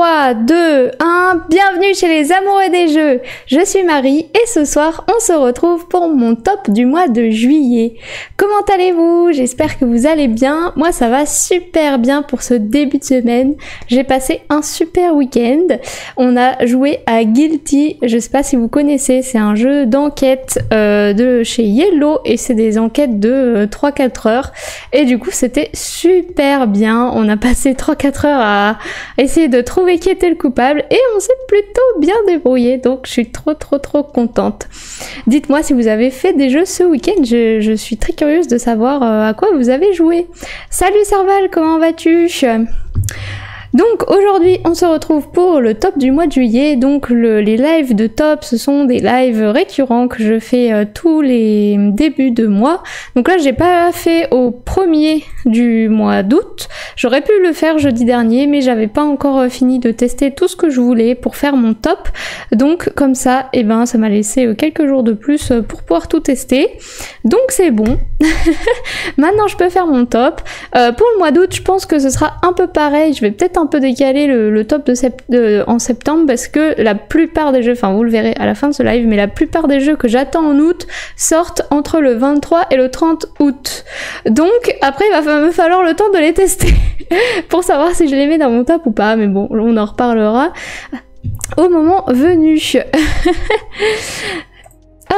3, 2, 1, bienvenue chez les amoureux des jeux. Je suis Marie et ce soir on se retrouve pour mon top du mois de juillet. Comment allez-vous? J'espère que vous allez bien. Moi ça va super bien pour ce début de semaine. J'ai passé un super week-end. On a joué à Guilty, je sais pas si vous connaissez, c'est un jeu d'enquête de chez Yellow et c'est des enquêtes de 3-4 heures. Et du coup c'était super bien. On a passé 3-4 heures à essayer de trouver qui était le coupable et on s'est plutôt bien débrouillé, donc je suis trop contente. Dites-moi si vous avez fait des jeux ce week-end, je suis très curieuse de savoir à quoi vous avez joué. Salut Serval, comment vas-tu? Donc aujourd'hui on se retrouve pour le top du mois de juillet. Donc les lives de top, ce sont des lives récurrents que je fais tous les débuts de mois. Donc là j'ai pas fait au premier du mois d'août, j'aurais pu le faire jeudi dernier mais j'avais pas encore fini de tester tout ce que je voulais pour faire mon top. Donc comme ça, et ben ça m'a laissé quelques jours de plus pour pouvoir tout tester. Donc c'est bon. Maintenant je peux faire mon top. Pour le mois d'août je pense que ce sera un peu pareil, je vais peut-être un peu décaler le top en septembre parce que la plupart des jeux, enfin vous le verrez à la fin de ce live, mais la plupart des jeux que j'attends en août sortent entre le 23 et le 30 août. Donc après il va me falloir le temps de les tester pour savoir si je les mets dans mon top ou pas, mais bon on en reparlera au moment venu.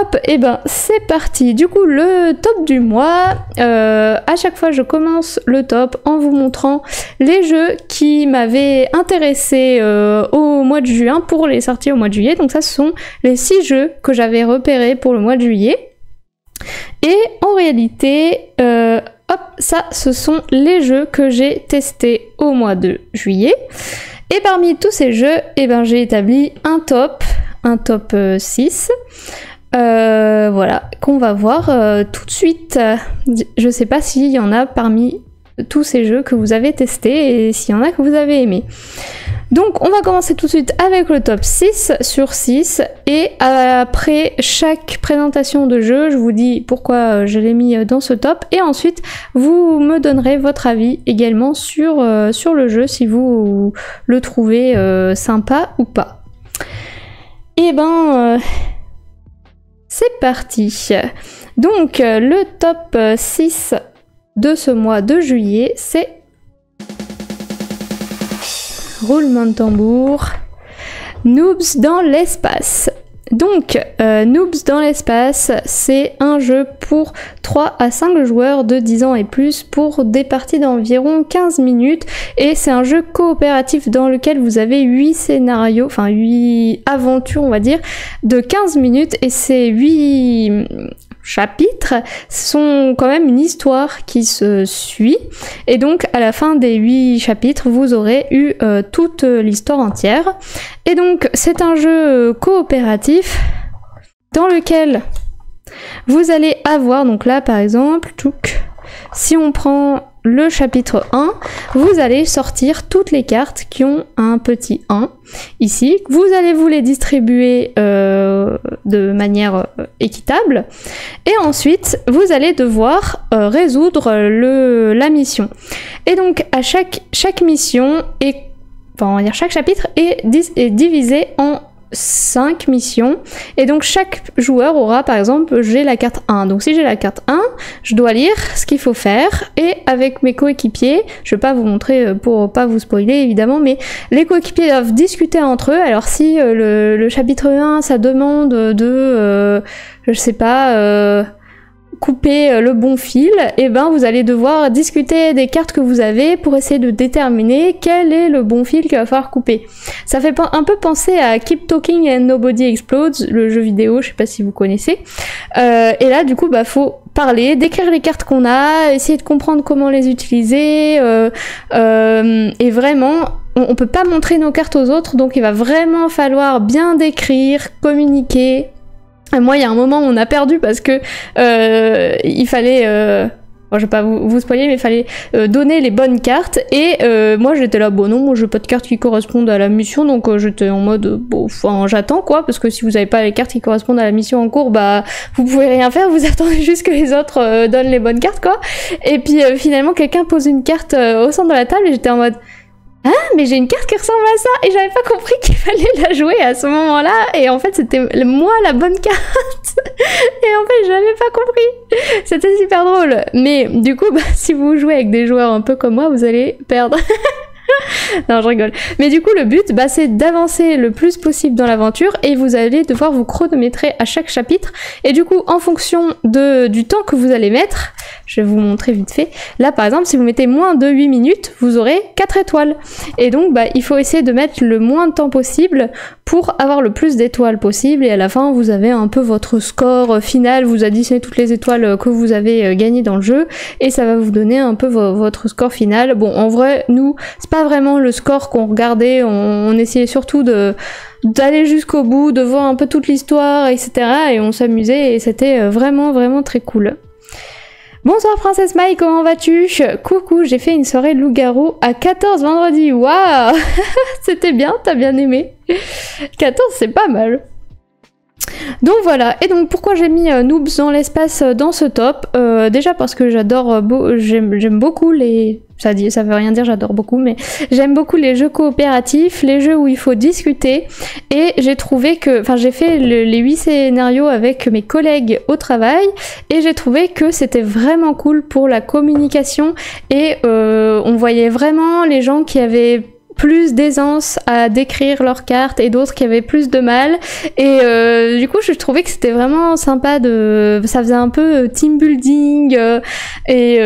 Hop, et ben c'est parti. Du coup le top du mois, à chaque fois je commence le top en vous montrant les jeux qui m'avaient intéressé au mois de juin pour les sorties au mois de juillet. Donc ça ce sont les 6 jeux que j'avais repérés pour le mois de juillet. Et en réalité, hop, ça ce sont les jeux que j'ai testés au mois de juillet. Et parmi tous ces jeux, eh ben, j'ai établi un top 6. Voilà, qu'on va voir tout de suite. Je sais pas s'il y en a parmi tous ces jeux que vous avez testés et s'il y en a que vous avez aimé. Donc on va commencer tout de suite avec le top 6 sur 6 et après chaque présentation de jeu, je vous dis pourquoi je l'ai mis dans ce top et ensuite vous me donnerez votre avis également sur le jeu si vous le trouvez sympa ou pas. Et ben... c'est parti. Donc le top 6 de ce mois de juillet, c'est roulement de tambour, Noobs dans l'espace. Donc Noobs dans l'espace, c'est un jeu pour 3 à 5 joueurs de 10 ans et plus pour des parties d'environ 15 minutes et c'est un jeu coopératif dans lequel vous avez 8 scénarios, enfin 8 aventures on va dire, de 15 minutes et ces 8 chapitres sont quand même une histoire qui se suit et donc à la fin des 8 chapitres vous aurez eu toute l'histoire entière et donc c'est un jeu coopératif dans lequel vous allez avoir, donc là par exemple si on prend le chapitre 1, vous allez sortir toutes les cartes qui ont un petit 1 ici. Vous allez vous les distribuer de manière équitable. Et ensuite, vous allez devoir résoudre la mission. Et donc, à chaque mission, enfin, on va dire chaque chapitre est divisé en 5 missions et donc chaque joueur aura par exemple j'ai la carte 1 donc si j'ai la carte 1 je dois lire ce qu'il faut faire et avec mes coéquipiers je vais pas vous montrer pour pas vous spoiler évidemment mais les coéquipiers doivent discuter entre eux. Alors si le chapitre 1 ça demande de je sais pas couper le bon fil, et ben vous allez devoir discuter des cartes que vous avez pour essayer de déterminer quel est le bon fil qu'il va falloir couper. Ça fait un peu penser à Keep Talking and Nobody Explodes, le jeu vidéo, je sais pas si vous connaissez. Et là du coup bah faut parler, décrire les cartes qu'on a, essayer de comprendre comment les utiliser, et vraiment on peut pas montrer nos cartes aux autres donc il va vraiment falloir bien décrire, communiquer. Moi, il y a un moment où on a perdu parce que il fallait, bon, je vais pas vous spoiler, mais il fallait donner les bonnes cartes. Et moi, j'étais là, bon non, moi j'ai pas de cartes qui correspondent à la mission, donc j'étais en mode, bon, enfin, j'attends quoi, parce que si vous avez pas les cartes qui correspondent à la mission en cours, bah vous pouvez rien faire, vous attendez juste que les autres donnent les bonnes cartes, quoi. Et puis finalement, quelqu'un pose une carte au centre de la table et j'étais en mode, Ah, mais j'ai une carte qui ressemble à ça et j'avais pas compris qu'il fallait la jouer à ce moment-là et en fait c'était moi la bonne carte et en fait j'avais pas compris. C'était super drôle. Mais du coup, si vous jouez avec des joueurs un peu comme moi, vous allez perdre. Non, je rigole. Mais du coup, le but, c'est d'avancer le plus possible dans l'aventure et vous allez devoir vous chronométrer à chaque chapitre. Et du coup, en fonction du temps que vous allez mettre, je vais vous montrer vite fait. Là, par exemple, si vous mettez moins de 8 minutes, vous aurez 4 étoiles. Et donc, il faut essayer de mettre le moins de temps possible pour avoir le plus d'étoiles possible. Et à la fin, vous avez un peu votre score final. Vous additionnez toutes les étoiles que vous avez gagnées dans le jeu. Et ça va vous donner un peu votre score final. Bon, en vrai, nous, c'est pas vraiment le score qu'on regardait. On essayait surtout d'aller jusqu'au bout, de voir un peu toute l'histoire, etc. Et on s'amusait et c'était vraiment, vraiment très cool. Bonsoir Princesse Maï, comment vas-tu? Coucou, j'ai fait une soirée loup-garou à 14 vendredi. Waouh. C'était bien, t'as bien aimé. 14, c'est pas mal. Donc voilà, et donc pourquoi j'ai mis Noobs dans l'espace dans ce top? Déjà parce que j'aime beaucoup les... Ça veut rien dire, j'adore beaucoup, mais j'aime beaucoup les jeux coopératifs, les jeux où il faut discuter, et j'ai trouvé que... Enfin, j'ai fait les 8 scénarios avec mes collègues au travail, et j'ai trouvé que c'était vraiment cool pour la communication, et on voyait vraiment les gens qui avaient plus d'aisance à décrire leurs cartes et d'autres qui avaient plus de mal et du coup je trouvais que c'était vraiment sympa ça faisait un peu team building et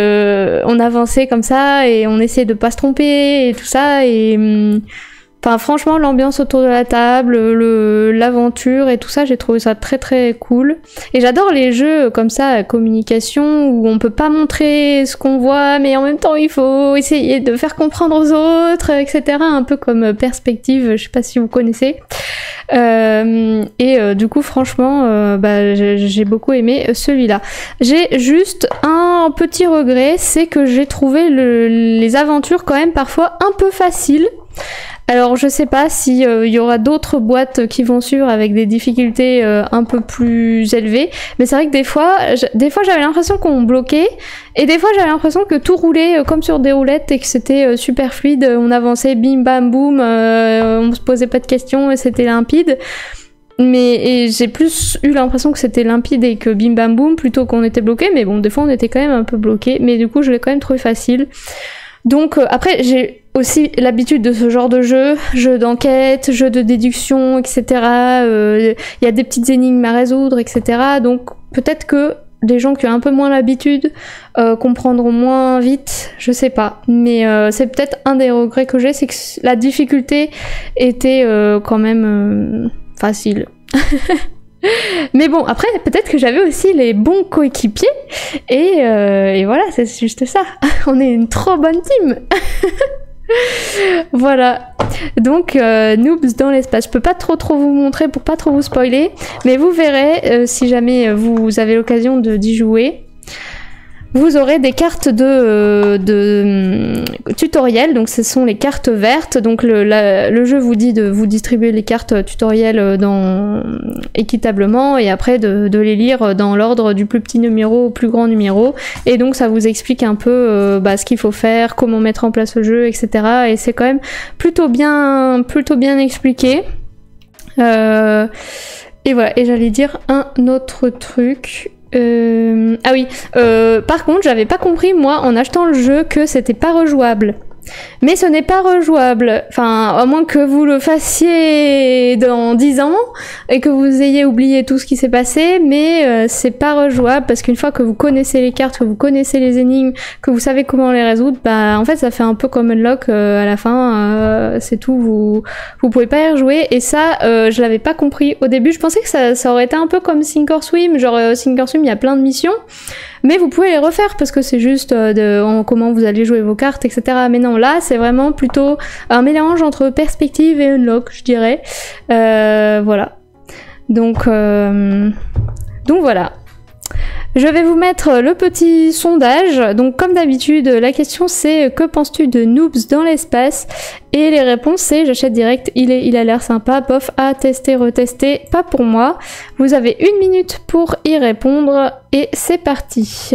on avançait comme ça et on essayait de pas se tromper et tout ça et enfin franchement l'ambiance autour de la table, l'aventure et tout ça, j'ai trouvé ça très très cool. Et j'adore les jeux comme ça à communication où on peut pas montrer ce qu'on voit mais en même temps il faut essayer de faire comprendre aux autres, etc. Un peu comme Perspective, je sais pas si vous connaissez. Du coup franchement j'ai beaucoup aimé celui-là. J'ai juste un petit regret, c'est que j'ai trouvé les aventures quand même parfois un peu faciles. Alors je sais pas si y aura d'autres boîtes qui vont suivre avec des difficultés un peu plus élevées, mais c'est vrai que des fois j'avais l'impression qu'on bloquait et des fois j'avais l'impression que tout roulait comme sur des roulettes et que c'était super fluide, on avançait bim bam boum, on se posait pas de questions et c'était limpide. Mais j'ai plus eu l'impression que c'était limpide et que bim bam boum plutôt qu'on était bloqué, mais bon des fois on était quand même un peu bloqué, mais du coup je l'ai quand même trouvé facile. Donc après j'ai aussi l'habitude de ce genre de jeu d'enquête, jeu de déduction, etc. Y a des petites énigmes à résoudre, etc. Donc peut-être que des gens qui ont un peu moins l'habitude comprendront moins vite, je sais pas. Mais c'est peut-être un des regrets que j'ai, c'est que la difficulté était quand même facile. Mais bon, après, peut-être que j'avais aussi les bons coéquipiers, et voilà, c'est juste ça. On est une trop bonne team. Voilà, donc Noobs dans l'espace, je peux pas trop vous montrer pour pas trop vous spoiler, mais vous verrez si jamais vous avez l'occasion d'y jouer. Vous aurez des cartes de tutoriel, donc ce sont les cartes vertes, donc le jeu vous dit de vous distribuer les cartes tutoriel équitablement et après de les lire dans l'ordre du plus petit numéro au plus grand numéro, et donc ça vous explique un peu ce qu'il faut faire, comment mettre en place le jeu, etc. Et c'est quand même plutôt bien expliqué. Et voilà, et j'allais dire un autre truc... Ah oui, par contre j'avais pas compris moi en achetant le jeu que c'était pas rejouable. Mais ce n'est pas rejouable, enfin à moins que vous le fassiez dans 10 ans et que vous ayez oublié tout ce qui s'est passé, mais c'est pas rejouable parce qu'une fois que vous connaissez les cartes, que vous connaissez les énigmes, que vous savez comment les résoudre, en fait ça fait un peu comme Unlock à la fin, c'est tout, vous pouvez pas y rejouer. Et ça je l'avais pas compris au début, je pensais que ça aurait été un peu comme Sink or Swim, genre Sink or Swim il y a plein de missions, mais vous pouvez les refaire parce que c'est juste comment vous allez jouer vos cartes, etc. Mais non, là c'est vraiment plutôt un mélange entre Perspective et Unlock, je dirais. Voilà. Donc voilà. Je vais vous mettre le petit sondage. Donc comme d'habitude, la question c'est que penses-tu de Noobs dans l'espace? Et les réponses c'est j'achète direct, il a l'air sympa, bof, à tester, retester, pas pour moi. Vous avez 1 minute pour y répondre et c'est parti.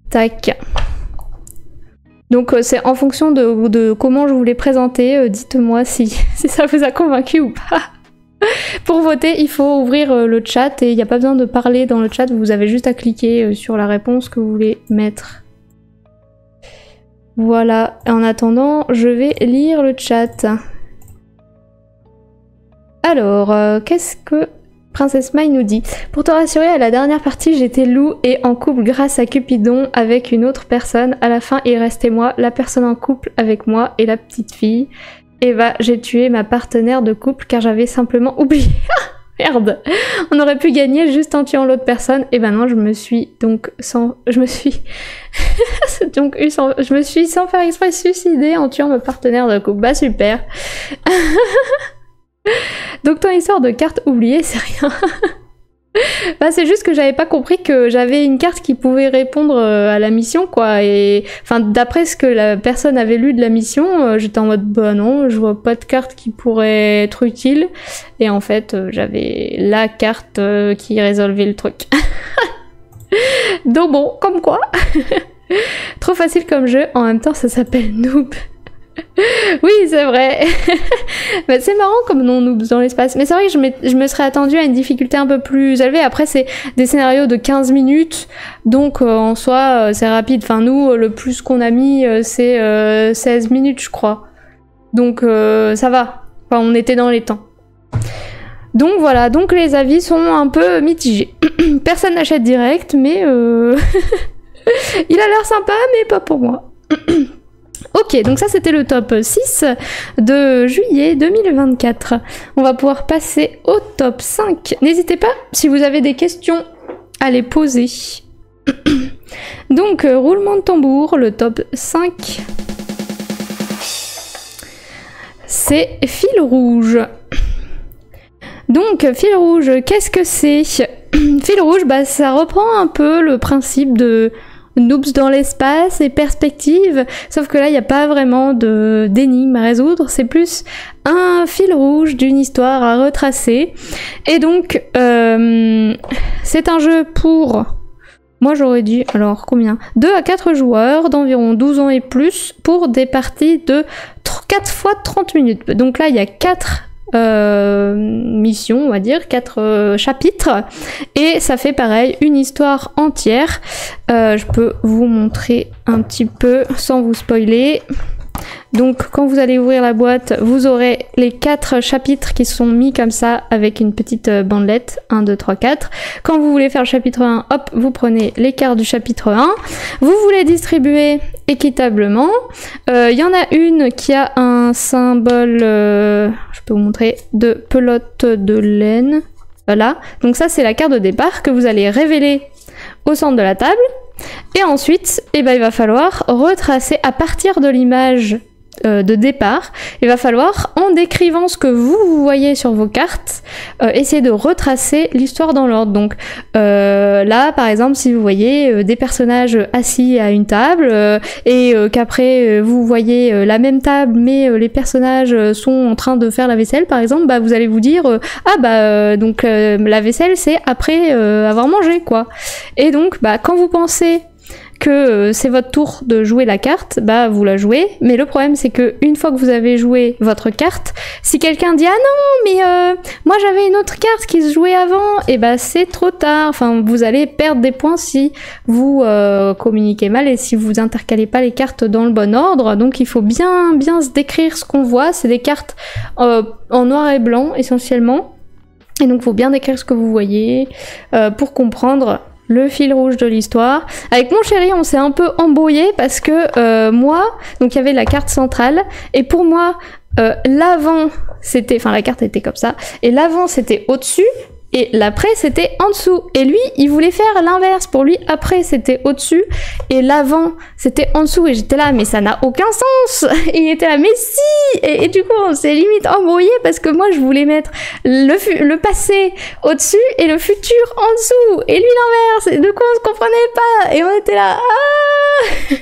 Tac. Donc c'est en fonction de comment je vous l'ai présenté, dites-moi si ça vous a convaincu ou pas. Pour voter, il faut ouvrir le chat et il n'y a pas besoin de parler dans le chat, vous avez juste à cliquer sur la réponse que vous voulez mettre. Voilà, en attendant, je vais lire le chat. Alors, qu'est-ce que Princesse Mai nous dit? Pour te rassurer, à la dernière partie, j'étais loup et en couple grâce à Cupidon avec une autre personne. À la fin, il restait moi, la personne en couple avec moi et la petite fille. Et bah, j'ai tué ma partenaire de couple car j'avais simplement oublié. Merde! On aurait pu gagner juste en tuant l'autre personne. Et ben non, je me suis sans faire exprès suicidée en tuant ma partenaire de couple. Bah super! Donc ton histoire de carte oubliée, c'est rien. Bah, c'est juste que j'avais pas compris que j'avais une carte qui pouvait répondre à la mission, quoi. Et enfin, d'après ce que la personne avait lu de la mission, j'étais en mode bah non, je vois pas de carte qui pourrait être utile. Et en fait, j'avais la carte qui résolvait le truc. Donc bon, comme quoi. Trop facile comme jeu, en même temps ça s'appelle Noob. Oui, c'est vrai. Bah, c'est marrant comme nom Noobs dans l'espace. Mais c'est vrai que je me serais attendue à une difficulté un peu plus élevée. Après, c'est des scénarios de 15 minutes. Donc, en soi, c'est rapide. Enfin, nous, le plus qu'on a mis, c'est 16 minutes, je crois. Donc, ça va. Enfin, on était dans les temps. Donc, voilà. Donc, les avis sont un peu mitigés. Personne n'achète direct, mais... il a l'air sympa, mais pas pour moi. Ok, donc ça c'était le top 6 de juillet 2024. On va pouvoir passer au top 5. N'hésitez pas, si vous avez des questions, à les poser. Donc, roulement de tambour, le top 5. C'est Fil Rouge. Donc, Fil Rouge, qu'est-ce que c'est? Fil Rouge, bah, ça reprend un peu le principe de... Noobs dans l'espace et perspective, sauf que là il n'y a pas vraiment d'énigme à résoudre, c'est plus un fil rouge d'une histoire à retracer. Et donc c'est un jeu pour, moi j'aurais dit, alors combien, 2 à 4 joueurs d'environ 12 ans et plus pour des parties de 4 fois 30 minutes. Donc là il y a 4 missions, on va dire, 4 chapitres, et ça fait pareil, une histoire entière. Je peux vous montrer un petit peu sans vous spoiler. Donc quand vous allez ouvrir la boîte, vous aurez les 4 chapitres qui sont mis comme ça avec une petite bandelette, 1, 2, 3, 4. Quand vous voulez faire le chapitre 1, hop, vous prenez les cartes du chapitre 1. Vous voulez distribuer équitablement. Il y en a une qui a un symbole, je peux vous montrer, de pelote de laine. Voilà, donc ça c'est la carte de départ que vous allez révéler au centre de la table. Et ensuite, eh ben, il va falloir retracer à partir de l'image de départ. Il va falloir, en décrivant ce que vous voyez sur vos cartes, essayer de retracer l'histoire dans l'ordre. Donc là, par exemple, si vous voyez des personnages assis à une table et qu'après vous voyez la même table, mais les personnages sont en train de faire la vaisselle, par exemple, bah, vous allez vous dire donc la vaisselle, c'est après avoir mangé, quoi. Et donc, bah, quand vous pensez que c'est votre tour de jouer la carte, bah vous la jouez, mais le problème c'est que une fois que vous avez joué votre carte, si quelqu'un dit ah non mais moi j'avais une autre carte qui se jouait avant, et bah c'est trop tard, enfin vous allez perdre des points si vous communiquez mal et si vous intercalez pas les cartes dans le bon ordre. Donc il faut bien se décrire ce qu'on voit, c'est des cartes en noir et blanc essentiellement, et donc il faut bien décrire ce que vous voyez pour comprendre le fil rouge de l'histoire. Avec mon chéri, on s'est un peu embrouillé parce que moi, donc il y avait la carte centrale, et pour moi, l'avant, c'était, enfin la carte était comme ça, et l'avant c'était au-dessus, et l'après c'était en dessous. Et lui, il voulait faire l'inverse. Pour lui, après c'était au-dessus, et l'avant c'était en dessous. Et j'étais là, mais ça n'a aucun sens. Et il était là, mais si. Et du coup, on s'est limite embrouillé parce que moi, je voulais mettre le passé au-dessus et le futur en dessous. Et lui l'inverse. Et du coup, on se comprenait pas. Et on était là, ah.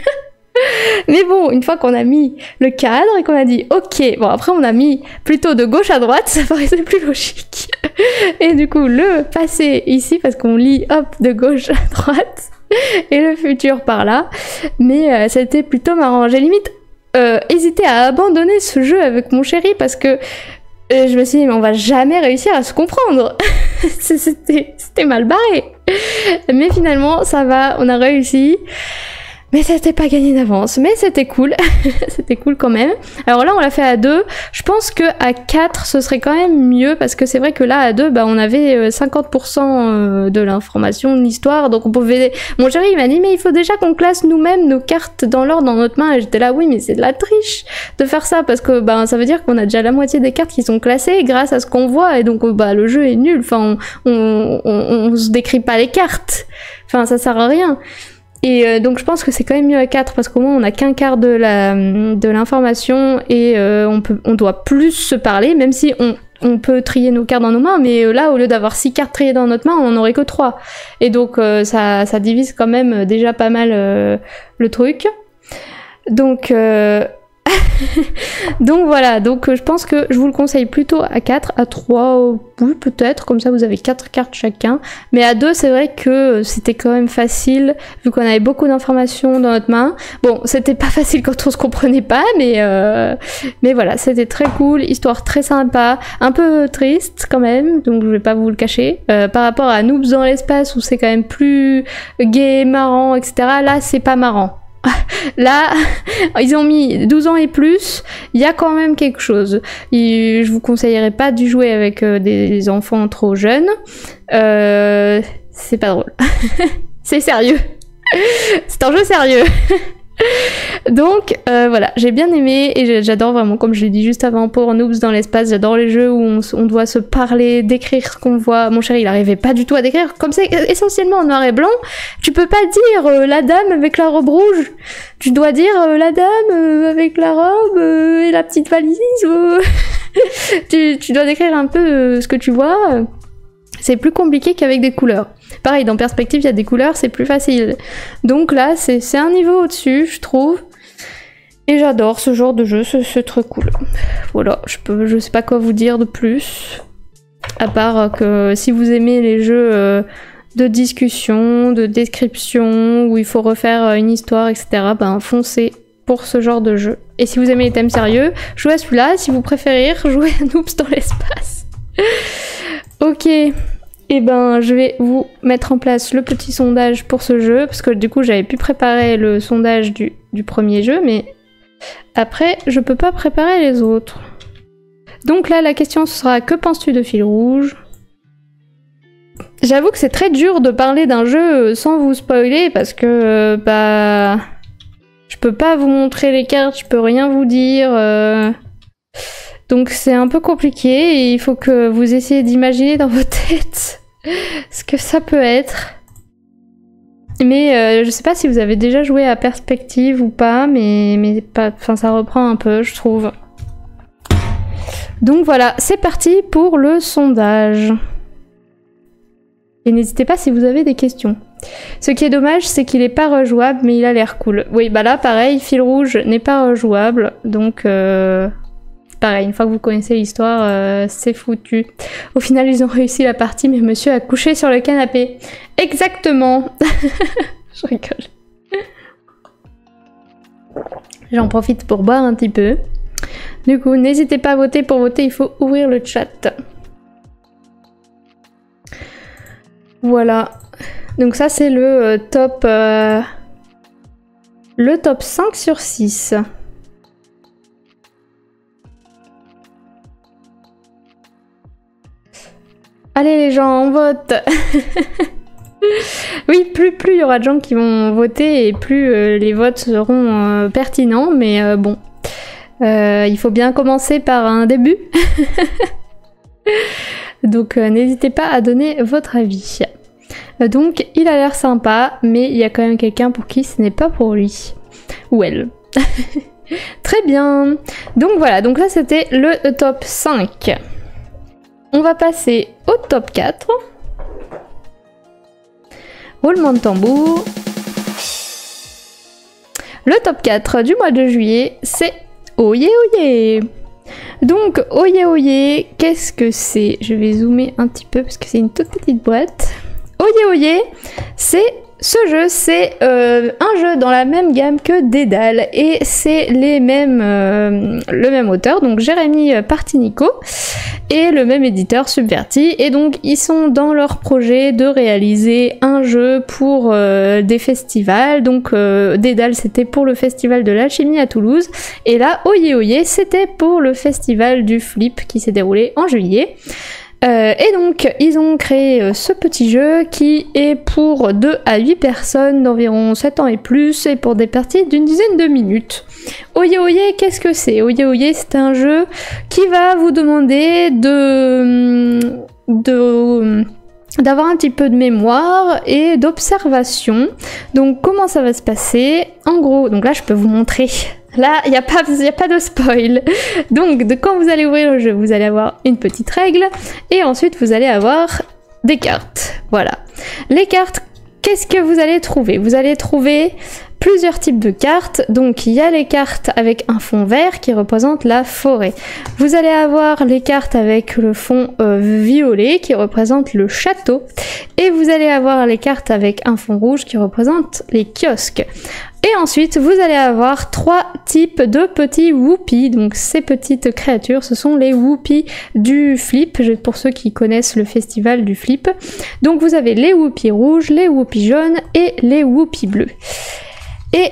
Mais bon, une fois qu'on a mis le cadre et qu'on a dit ok, bon après on a mis plutôt de gauche à droite, ça paraissait plus logique. Et du coup le passé ici, parce qu'on lit hop de gauche à droite, et le futur par là. Mais c'était plutôt marrant. J'ai limite hésité à abandonner ce jeu avec mon chéri parce que je me suis dit, mais on va jamais réussir à se comprendre. C'était mal barré. Mais finalement, ça va, on a réussi. Mais c'était pas gagné d'avance, mais c'était cool. C'était cool quand même. Alors là, on l'a fait à 2. Je pense que à 4, ce serait quand même mieux, parce que c'est vrai que là, à 2, bah, on avait 50% de l'information de l'histoire, donc on pouvait... Mon chéri, il m'a dit, mais il faut déjà qu'on classe nous-mêmes nos cartes dans l'ordre dans notre main, et j'étais là, oui, mais c'est de la triche de faire ça, parce que bah, ça veut dire qu'on a déjà la moitié des cartes qui sont classées grâce à ce qu'on voit, et donc bah, le jeu est nul, enfin, on se décrit pas les cartes, enfin, ça sert à rien. Et donc je pense que c'est quand même mieux à 4 parce qu'au moins on a qu'un quart de l'information et on doit plus se parler, même si on peut trier nos cartes dans nos mains, mais là au lieu d'avoir 6 cartes triées dans notre main, on n'en aurait que 3. Et donc ça divise quand même déjà pas mal le truc. Donc donc voilà, donc je pense que je vous le conseille plutôt à 4, à 3, oui peut-être, comme ça vous avez 4 cartes chacun, mais à 2 c'est vrai que c'était quand même facile, vu qu'on avait beaucoup d'informations dans notre main. Bon, c'était pas facile quand on se comprenait pas, mais voilà, c'était très cool, histoire très sympa, un peu triste quand même, donc je vais pas vous le cacher, par rapport à Noobs dans l'espace où c'est quand même plus gai, marrant, etc. Là c'est pas marrant. Là, ils ont mis 12 ans et plus, il y a quand même quelque chose. Je vous conseillerais pas de jouer avec des enfants trop jeunes. C'est pas drôle. C'est sérieux. C'est un jeu sérieux. Donc voilà, j'ai bien aimé et j'adore vraiment, comme je l'ai dit juste avant pour Noobs dans l'espace, j'adore les jeux où on doit se parler, décrire ce qu'on voit. Mon chéri il arrivait pas du tout à décrire, comme c'est essentiellement en noir et blanc, tu peux pas dire la dame avec la robe rouge, tu dois dire la dame avec la robe et la petite valise. Tu dois décrire un peu ce que tu vois. C'est plus compliqué qu'avec des couleurs. Pareil, dans Perspective, il y a des couleurs, c'est plus facile. Donc là, c'est un niveau au-dessus, je trouve. Et j'adore ce genre de jeu, c'est très cool. Voilà, je sais pas quoi vous dire de plus. À part que si vous aimez les jeux de discussion, de description, où il faut refaire une histoire, etc., ben foncez pour ce genre de jeu. Et si vous aimez les thèmes sérieux, jouez à celui-là. Si vous préférez, jouez à Noobs dans l'espace. Ok, et ben je vais vous mettre en place le petit sondage pour ce jeu, parce que du coup j'avais pu préparer le sondage du premier jeu, mais après je peux pas préparer les autres. Donc là la question sera, que penses-tu de Fil Rouge? J'avoue que c'est très dur de parler d'un jeu sans vous spoiler, parce que bah je peux pas vous montrer les cartes, je peux rien vous dire. Donc c'est un peu compliqué et il faut que vous essayez d'imaginer dans vos têtes ce que ça peut être. Mais je sais pas si vous avez déjà joué à Perspective ou pas, mais pas, enfin, ça reprend un peu, je trouve. Donc voilà, c'est parti pour le sondage. Et n'hésitez pas si vous avez des questions. Ce qui est dommage, c'est qu'il est pas rejouable, mais il a l'air cool. Oui, bah là, pareil, Fil Rouge n'est pas rejouable, donc... Pareil, une fois que vous connaissez l'histoire, c'est foutu. Au final, ils ont réussi la partie, mais monsieur a couché sur le canapé. Exactement. Je rigole. J'en profite pour boire un petit peu. Du coup, n'hésitez pas à voter. Pour voter, il faut ouvrir le chat. Voilà. Donc ça, c'est le top 5 sur 6. Allez les gens, on vote. Oui, plus il y aura de gens qui vont voter et plus les votes seront pertinents, mais bon. Il faut bien commencer par un début. Donc n'hésitez pas à donner votre avis. Donc il a l'air sympa, mais il y a quand même quelqu'un pour qui ce n'est pas pour lui. Ou elle. Très bien. Donc voilà, donc là c'était le top 5. On va passer au top 4. Roulement de tambour. Le top 4 du mois de juillet, c'est Oyez Oyez. Donc Oyez Oyez, qu'est-ce que c'est? Je vais zoomer un petit peu parce que c'est une toute petite boîte. Oyez Oyez, c'est Ce jeu, c'est un jeu dans la même gamme que Dédale et c'est le même auteur, donc Jérémy Partinico, et le même éditeur Subverti. Et donc ils sont dans leur projet de réaliser un jeu pour des festivals. Donc Dédale, c'était pour le festival de l'Alchimie à Toulouse, et là Oyez Oyez, c'était pour le festival du Flip qui s'est déroulé en juillet. Et donc ils ont créé ce petit jeu qui est pour 2 à 8 personnes d'environ 7 ans et plus, et pour des parties d'une dizaine de minutes. Oyez Oyez, qu'est-ce que c'est? Oyez Oyez, c'est un jeu qui va vous demander d'avoir un petit peu de mémoire et d'observation. Donc comment ça va se passer? En gros, donc là je peux vous montrer. Là, il n'y a pas de spoil. Donc, quand vous allez ouvrir le jeu, vous allez avoir une petite règle, et ensuite vous allez avoir des cartes. Voilà. Les cartes, qu'est-ce que vous allez trouver? Vous allez trouver plusieurs types de cartes. Donc, il y a les cartes avec un fond vert qui représente la forêt. Vous allez avoir les cartes avec le fond violet qui représente le château. Et vous allez avoir les cartes avec un fond rouge qui représente les kiosques. Et ensuite, vous allez avoir 3 types de petits whoopies. Donc ces petites créatures, ce sont les whoopies du Flip, pour ceux qui connaissent le festival du Flip. Donc vous avez les whoopies rouges, les whoopies jaunes et les whoopies bleus. Et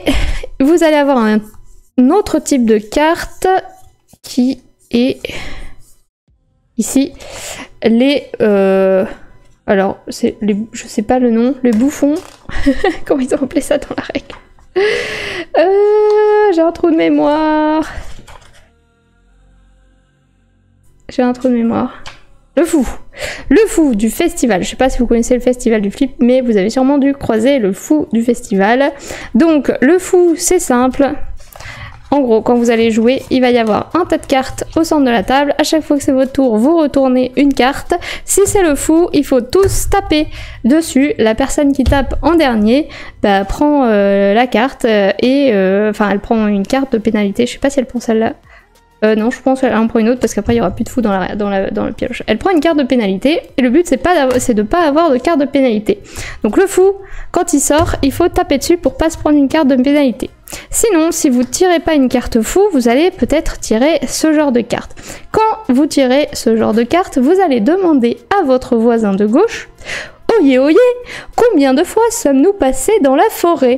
vous allez avoir un autre type de carte qui est ici. Alors, je sais pas le nom, les bouffons. Comment ils ont appelé ça dans la règle? J'ai un trou de mémoire. Le fou du festival. Je sais pas si vous connaissez le festival du Flip, mais vous avez sûrement dû croiser le fou du festival. Donc le fou, c'est simple. En gros, quand vous allez jouer, il va y avoir un tas de cartes au centre de la table. À chaque fois que c'est votre tour, vous retournez une carte. Si c'est le fou, il faut tous taper dessus. La personne qui tape en dernier prend la carte enfin, elle prend une carte de pénalité. Je sais pas si elle prend celle-là. Non, je pense qu'elle en prend une autre parce qu'après il n'y aura plus de fou dans le pioche. Elle prend une carte de pénalité et le but c'est de pas avoir de carte de pénalité. Donc le fou, quand il sort, il faut taper dessus pour pas se prendre une carte de pénalité. Sinon, si vous tirez pas une carte fou, vous allez peut-être tirer ce genre de carte. Quand vous tirez ce genre de carte, vous allez demander à votre voisin de gauche « Oyez, oyez, combien de fois sommes-nous passés dans la forêt ?»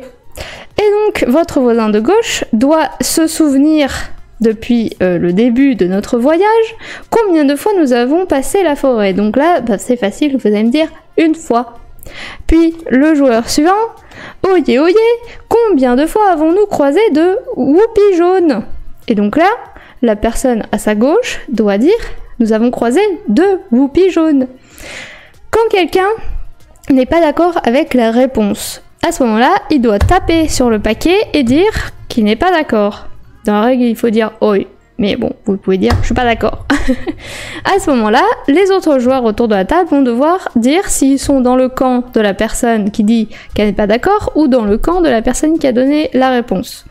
Et donc, votre voisin de gauche doit se souvenir depuis le début de notre voyage, combien de fois nous avons passé la forêt. Donc là, c'est facile, vous allez me dire une fois. Puis le joueur suivant, oyez, oyez, combien de fois avons-nous croisé de whoopies jaunes? Et donc là, la personne à sa gauche doit dire, nous avons croisé 2 whoopies jaunes. Quand quelqu'un n'est pas d'accord avec la réponse, à ce moment-là, il doit taper sur le paquet et dire qu'il n'est pas d'accord. Dans la règle, il faut dire « oi », mais bon, vous pouvez dire « je suis pas d'accord ». À ce moment-là, les autres joueurs autour de la table vont devoir dire s'ils sont dans le camp de la personne qui dit qu'elle n'est pas d'accord ou dans le camp de la personne qui a donné la réponse.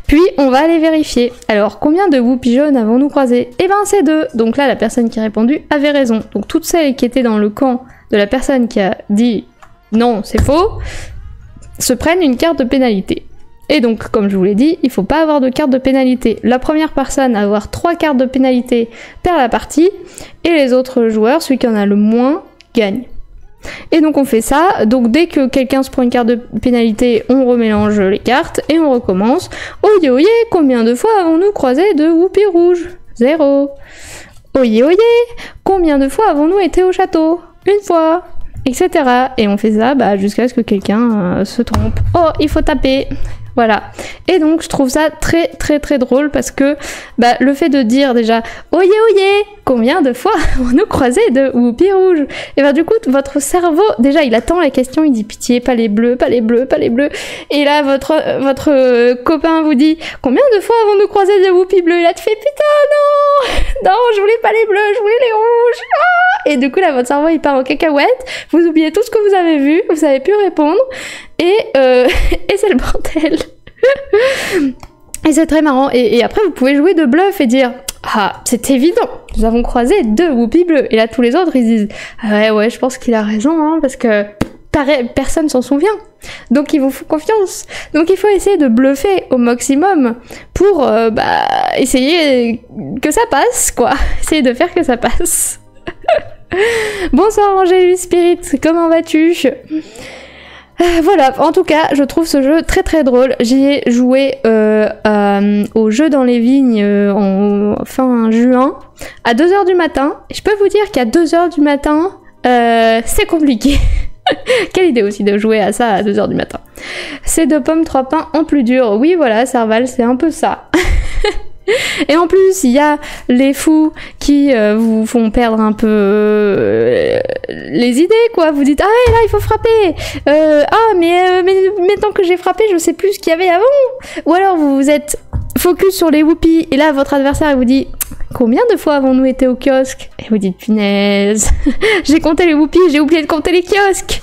Puis, on va aller vérifier. Alors, combien de whoopies jaunes avons-nous croisé? Eh ben, c'est 2. Donc là, la personne qui a répondu avait raison. Donc, toutes celles qui étaient dans le camp de la personne qui a dit « non, c'est faux », se prennent une carte de pénalité. Et donc, comme je vous l'ai dit, il ne faut pas avoir de carte de pénalité. La première personne à avoir 3 cartes de pénalité perd la partie, et les autres joueurs, celui qui en a le moins, gagne. Et donc on fait ça, donc dès que quelqu'un se prend une carte de pénalité, on remélange les cartes, et on recommence. Oyez, oyez, combien de fois avons-nous croisé de whoopies rouges? 0. Oyez, oyez, combien de fois avons-nous été au château? 1 fois. Etc. Et on fait ça jusqu'à ce que quelqu'un se trompe. Oh, il faut taper. Voilà. Et donc je trouve ça très très très drôle parce que le fait de dire déjà oyez oyez, combien de fois avons-nous croisé de whoopies rouges? Et du coup votre cerveau déjà il attend la question, il dit pitié, pas les bleus, pas les bleus, pas les bleus. Et là votre copain vous dit combien de fois avons-nous croisé de whoopies bleus? Et là tu fais putain non je voulais pas les bleus, je voulais les rouges. Ah, et du coup là votre cerveau il part en cacahuète, vous oubliez tout ce que vous avez vu, vous avez pu répondre. Et c'est le bordel. Et c'est très marrant. Et après, vous pouvez jouer de bluff et dire ah, c'est évident, nous avons croisé 2 whoopies bleus. Et là, tous les autres, ils disent ah ouais, je pense qu'il a raison, hein, parce que personne s'en souvient. Donc il vous faut confiance. Donc il faut essayer de bluffer au maximum pour essayer que ça passe, quoi. Essayer de faire que ça passe. Bonsoir Angélus Spirit, comment vas-tu? Voilà, en tout cas, je trouve ce jeu très très drôle. J'y ai joué au jeu dans les vignes en fin juin, à 2h du matin. Je peux vous dire qu'à 2h du matin, c'est compliqué. Quelle idée aussi de jouer à ça à 2h du matin. C'est 2 pommes, 3 pains en plus dur. Oui, voilà, Serval, c'est un peu ça. Et en plus, il y a les fous qui vous font perdre un peu les idées, quoi. Vous dites, ah ouais, là, il faut frapper. Mais maintenant que j'ai frappé, je sais plus ce qu'il y avait avant. Ou alors, vous êtes focus sur les whoopies, et là, votre adversaire, il vous dit, combien de fois avons-nous été au kiosque? Et vous dites, punaise, j'ai compté les whoopies, j'ai oublié de compter les kiosques.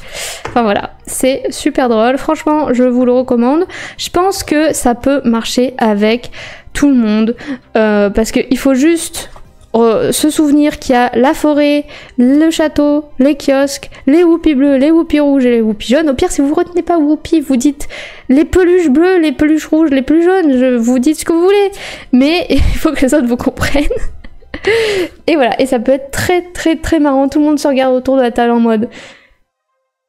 Enfin voilà, c'est super drôle. Franchement, je vous le recommande. Je pense que ça peut marcher avec tout le monde, parce qu'il faut juste se souvenir qu'il y a la forêt, le château, les kiosques, les whoopies bleus, les whoopies rouges et les whoopies jaunes. Au pire, si vous retenez pas whoopies, vous dites les peluches bleues, les peluches rouges, les peluches jaunes, vous dites ce que vous voulez. Mais il faut que les autres vous comprennent. Et voilà, et ça peut être très très très marrant. Tout le monde se regarde autour de la table en mode,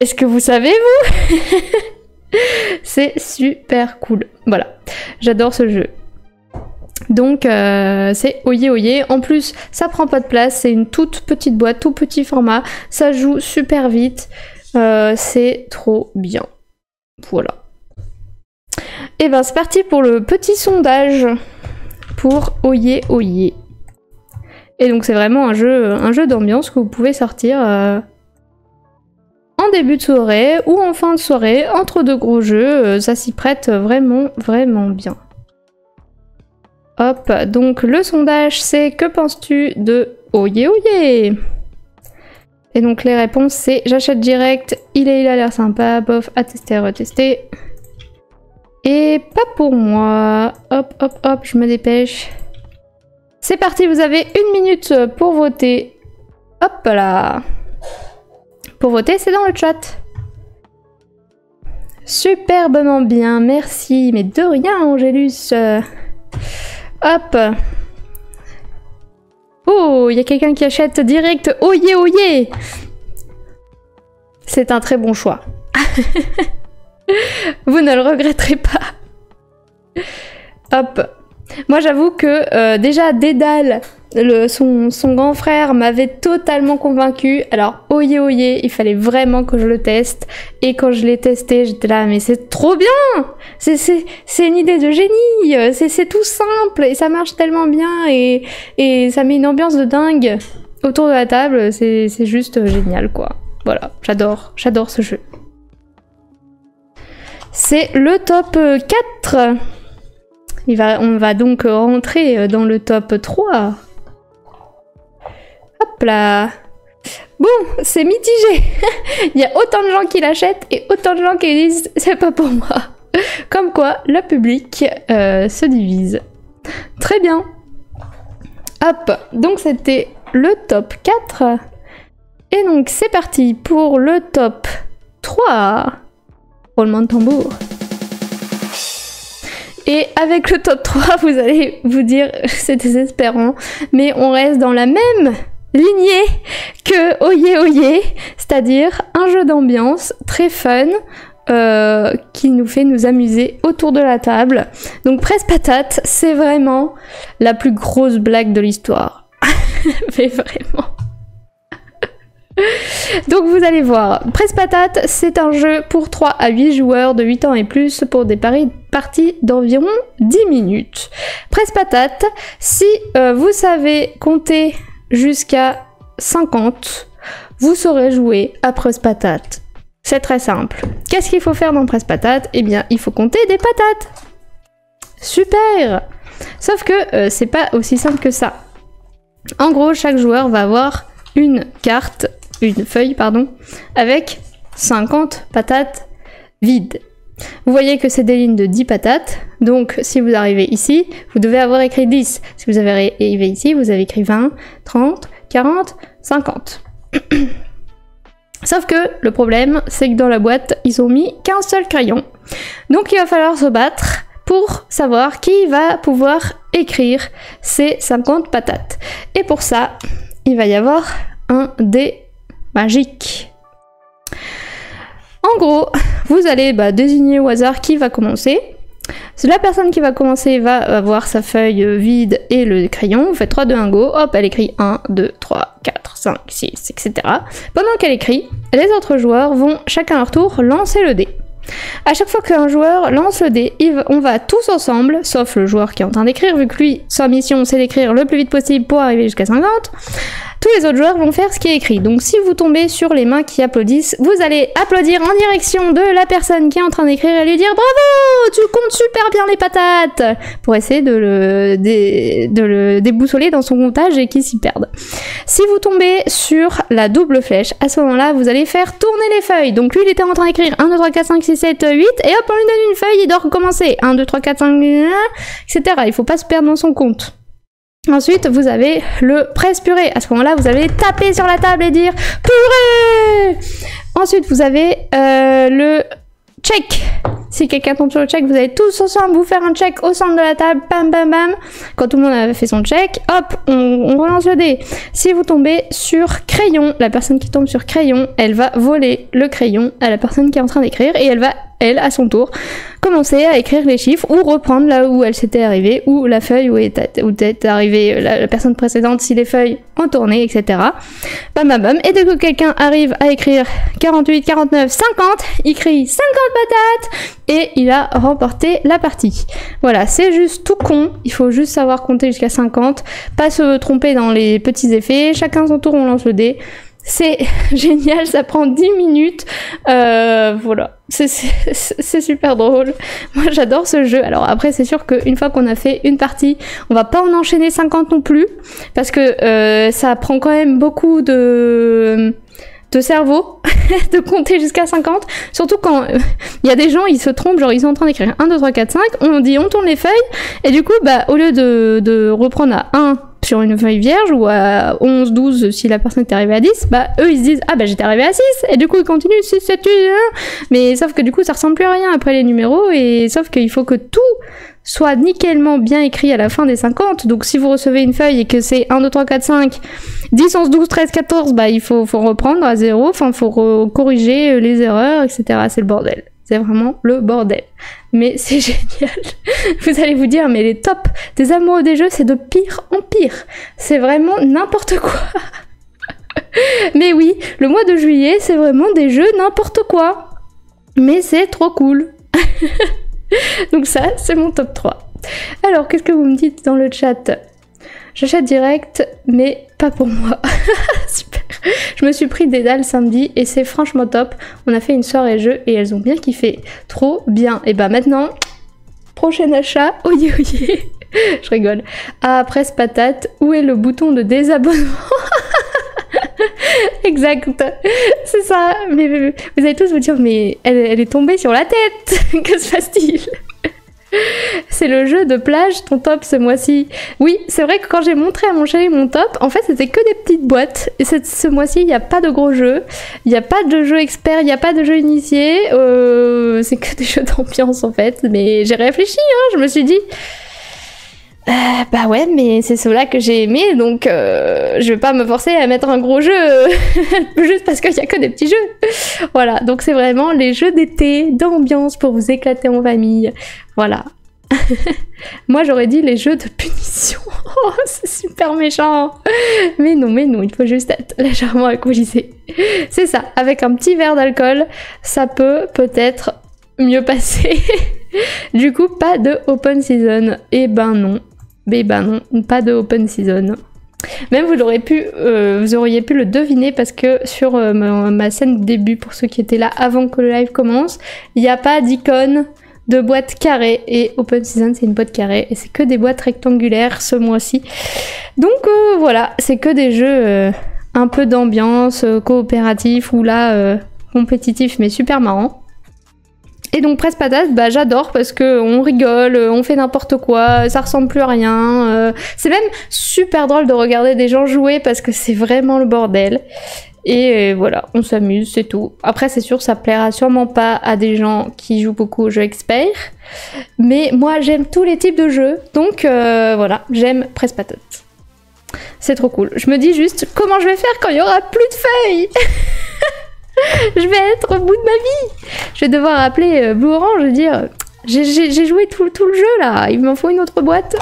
est-ce que vous savez, vous? C'est super cool. Voilà, j'adore ce jeu. Donc c'est oyez oyez. En plus, ça prend pas de place, c'est une toute petite boîte, tout petit format, ça joue super vite, c'est trop bien. Voilà. Et ben c'est parti pour le petit sondage pour oyez oyez. Et donc c'est vraiment un jeu d'ambiance que vous pouvez sortir en début de soirée ou en fin de soirée, entre deux gros jeux, ça s'y prête vraiment vraiment bien. Hop, donc le sondage c'est que penses-tu de oyez oyez? Et donc les réponses c'est j'achète direct, il a l'air sympa, bof, à tester, à retester. Et pas pour moi. Hop, hop, hop, je me dépêche. C'est parti, vous avez 1 minute pour voter. Hop là. Pour voter, c'est dans le chat. Superbement bien, merci. Mais de rien, Angélus. Hop. Oh, il y a quelqu'un qui achète direct. Oyez, oyez. C'est un très bon choix. Vous ne le regretterez pas. Hop. Moi, j'avoue que déjà, Dédale, son grand frère, m'avait totalement convaincue. Alors, oyez, oyez, il fallait vraiment que je le teste. Et quand je l'ai testé, j'étais là, mais c'est trop bien! C'est une idée de génie! C'est tout simple et ça marche tellement bien et ça met une ambiance de dingue autour de la table. C'est juste génial, quoi. Voilà, j'adore ce jeu. C'est le top 4. On va donc rentrer dans le top 3. Hop là. Bon, c'est mitigé. Il y a autant de gens qui l'achètent et autant de gens qui disent c'est pas pour moi. Comme quoi, le public se divise. Très bien. Hop, donc c'était le top 4. Et donc c'est parti pour le top 3. Roulement de tambour. Et avec le top 3, vous allez vous dire, c'est désespérant, mais on reste dans la même lignée que oyez oyez, c'est-à-dire un jeu d'ambiance très fun qui nous fait nous amuser autour de la table. Donc Presse Patate, c'est vraiment la plus grosse blague de l'histoire. Mais vraiment. Donc vous allez voir, Presse Patate, c'est un jeu pour 3 à 8 joueurs de 8 ans et plus pour des parties d'environ 10 minutes. Presse Patate, si vous savez compter jusqu'à 50, vous saurez jouer à Presse Patate. C'est très simple. Qu'est-ce qu'il faut faire dans Presse Patate? Eh bien, il faut compter des patates. Super! Sauf que c'est pas aussi simple que ça. En gros, chaque joueur va avoir une feuille, avec 50 patates vides. Vous voyez que c'est des lignes de 10 patates, donc si vous arrivez ici, vous devez avoir écrit 10. Si vous avez arrivé ici, vous avez écrit 20, 30, 40, 50. Sauf que le problème, c'est que dans la boîte, ils ont mis qu'un seul crayon. Donc il va falloir se battre pour savoir qui va pouvoir écrire ces 50 patates. Et pour ça, il va y avoir un dé magique. En gros, vous allez désigner au hasard qui va commencer. La personne qui va commencer va avoir sa feuille vide et le crayon. Vous faites 3, 2, 1, go. Hop, elle écrit 1, 2, 3, 4, 5, 6, etc. Pendant qu'elle écrit, les autres joueurs vont chacun à leur tour lancer le dé. À chaque fois qu'un joueur lance le dé, on va tous ensemble, sauf le joueur qui est en train d'écrire, vu que lui, sa mission c'est d'écrire le plus vite possible pour arriver jusqu'à 50. Tous les autres joueurs vont faire ce qui est écrit. Donc si vous tombez sur les mains qui applaudissent, vous allez applaudir en direction de la personne qui est en train d'écrire et lui dire « Bravo, tu comptes super bien les patates !» pour essayer de le déboussoler dans son comptage et qu'il s'y perde. Si vous tombez sur la double flèche, à ce moment-là, vous allez faire tourner les feuilles. Donc lui, il était en train d'écrire 1, 2, 3, 4, 5, 6, 7, 8, et hop, on lui donne une feuille, il doit recommencer. 1, 2, 3, 4, 5, etc. Il faut pas se perdre dans son compte. Ensuite, vous avez le presse purée. À ce moment-là, vous allez taper sur la table et dire purée. Ensuite, vous avez le check. Si quelqu'un tombe sur le check, vous allez tous ensemble vous faire un check au centre de la table. Bam, bam, bam. Quand tout le monde a fait son check, hop, on relance le dé. Si vous tombez sur crayon, la personne qui tombe sur crayon, elle va voler le crayon à la personne qui est en train d'écrire et elle va, à son tour, commencer à écrire les chiffres ou reprendre là où elle s'était arrivée ou la feuille où était arrivée la personne précédente si les feuilles ont tourné, etc. Bam bam bam. Et dès que quelqu'un arrive à écrire 48, 49, 50, il crie 50 patates et il a remporté la partie. Voilà, c'est juste tout con. Il faut juste savoir compter jusqu'à 50, pas se tromper dans les petits effets. Chacun son tour, on lance le dé. C'est génial, ça prend 10 minutes. Voilà, c'est super drôle. Moi j'adore ce jeu. Alors après c'est sûr qu'une fois qu'on a fait une partie, on va pas en enchaîner 50 non plus. Parce que ça prend quand même beaucoup de cerveau de compter jusqu'à 50. Surtout quand il y a des gens, ils se trompent, genre ils sont en train d'écrire 1, 2, 3, 4, 5. On dit on tourne les feuilles. Et du coup, au lieu de reprendre à 1 sur une feuille vierge ou à 11, 12 si la personne est arrivée à 10, eux ils se disent j'étais arrivé à 6 et du coup ils continuent 6, 7, 8, 1. Mais sauf que du coup ça ressemble plus à rien après les numéros et sauf qu'il faut que tout soit nickelement bien écrit à la fin des 50. Donc si vous recevez une feuille et que c'est 1, 2, 3, 4, 5, 10, 11, 12, 13, 14, il faut reprendre à 0, enfin faut corriger les erreurs, etc. C'est le bordel. C'est vraiment le bordel. Mais c'est génial. Vous allez vous dire, mais les tops des amoureux des jeux, c'est de pire en pire. C'est vraiment n'importe quoi. Mais oui, le mois de juillet, c'est vraiment des jeux n'importe quoi. Mais c'est trop cool. Donc ça, c'est mon top 3. Alors, qu'est-ce que vous me dites dans le chat ? J'achète direct, mais pas pour moi. Super. Je me suis pris des dalles samedi et c'est franchement top. On a fait une soirée jeu et elles ont bien kiffé. Trop bien. Et maintenant, prochain achat. Oyez, oyez. Je rigole. Ah, presse patate. Où est le bouton de désabonnement ? Exact. C'est ça. Mais vous allez tous vous dire, mais elle est tombée sur la tête. Que se passe-t-il ? C'est le jeu de plage, ton top ce mois-ci. Oui, c'est vrai que quand j'ai montré à mon chéri mon top, en fait c'était que des petites boîtes. Et ce mois-ci, il n'y a pas de gros jeux, il n'y a pas de jeux experts, il n'y a pas de jeux initiés. C'est que des jeux d'ambiance en fait. Mais j'ai réfléchi, je me suis dit... ouais, mais c'est ceux-là que j'ai aimé, donc je vais pas me forcer à mettre un gros jeu juste parce qu'il y a que des petits jeux. Voilà, donc c'est vraiment les jeux d'été, d'ambiance pour vous éclater en famille. Voilà. Moi j'aurais dit les jeux de punition. Oh, c'est super méchant. Mais non, il faut juste être légèrement alcoolisé. C'est ça, avec un petit verre d'alcool, ça peut peut-être mieux passer. Du coup, pas de open season. Eh ben non, pas de open season. Même vous auriez pu le deviner parce que sur ma scène de début, pour ceux qui étaient là avant que le live commence, il n'y a pas d'icône de boîte carrée et open season c'est une boîte carrée et c'est que des boîtes rectangulaires ce mois-ci. Donc voilà, c'est que des jeux un peu d'ambiance, coopératif ou là compétitif mais super marrant. Et donc Presse Patate, j'adore parce que on rigole, on fait n'importe quoi, ça ressemble plus à rien. C'est même super drôle de regarder des gens jouer parce que c'est vraiment le bordel. Et voilà, on s'amuse, c'est tout. Après, c'est sûr, ça plaira sûrement pas à des gens qui jouent beaucoup aux jeux experts. Mais moi, j'aime tous les types de jeux. Donc voilà, j'aime Presse Patate. C'est trop cool. Je me dis juste, comment je vais faire quand il y aura plus de feuilles? Je vais être au bout de ma vie. Je vais devoir appeler Blue Orange et dire, j'ai joué tout le jeu là, il m'en faut une autre boîte.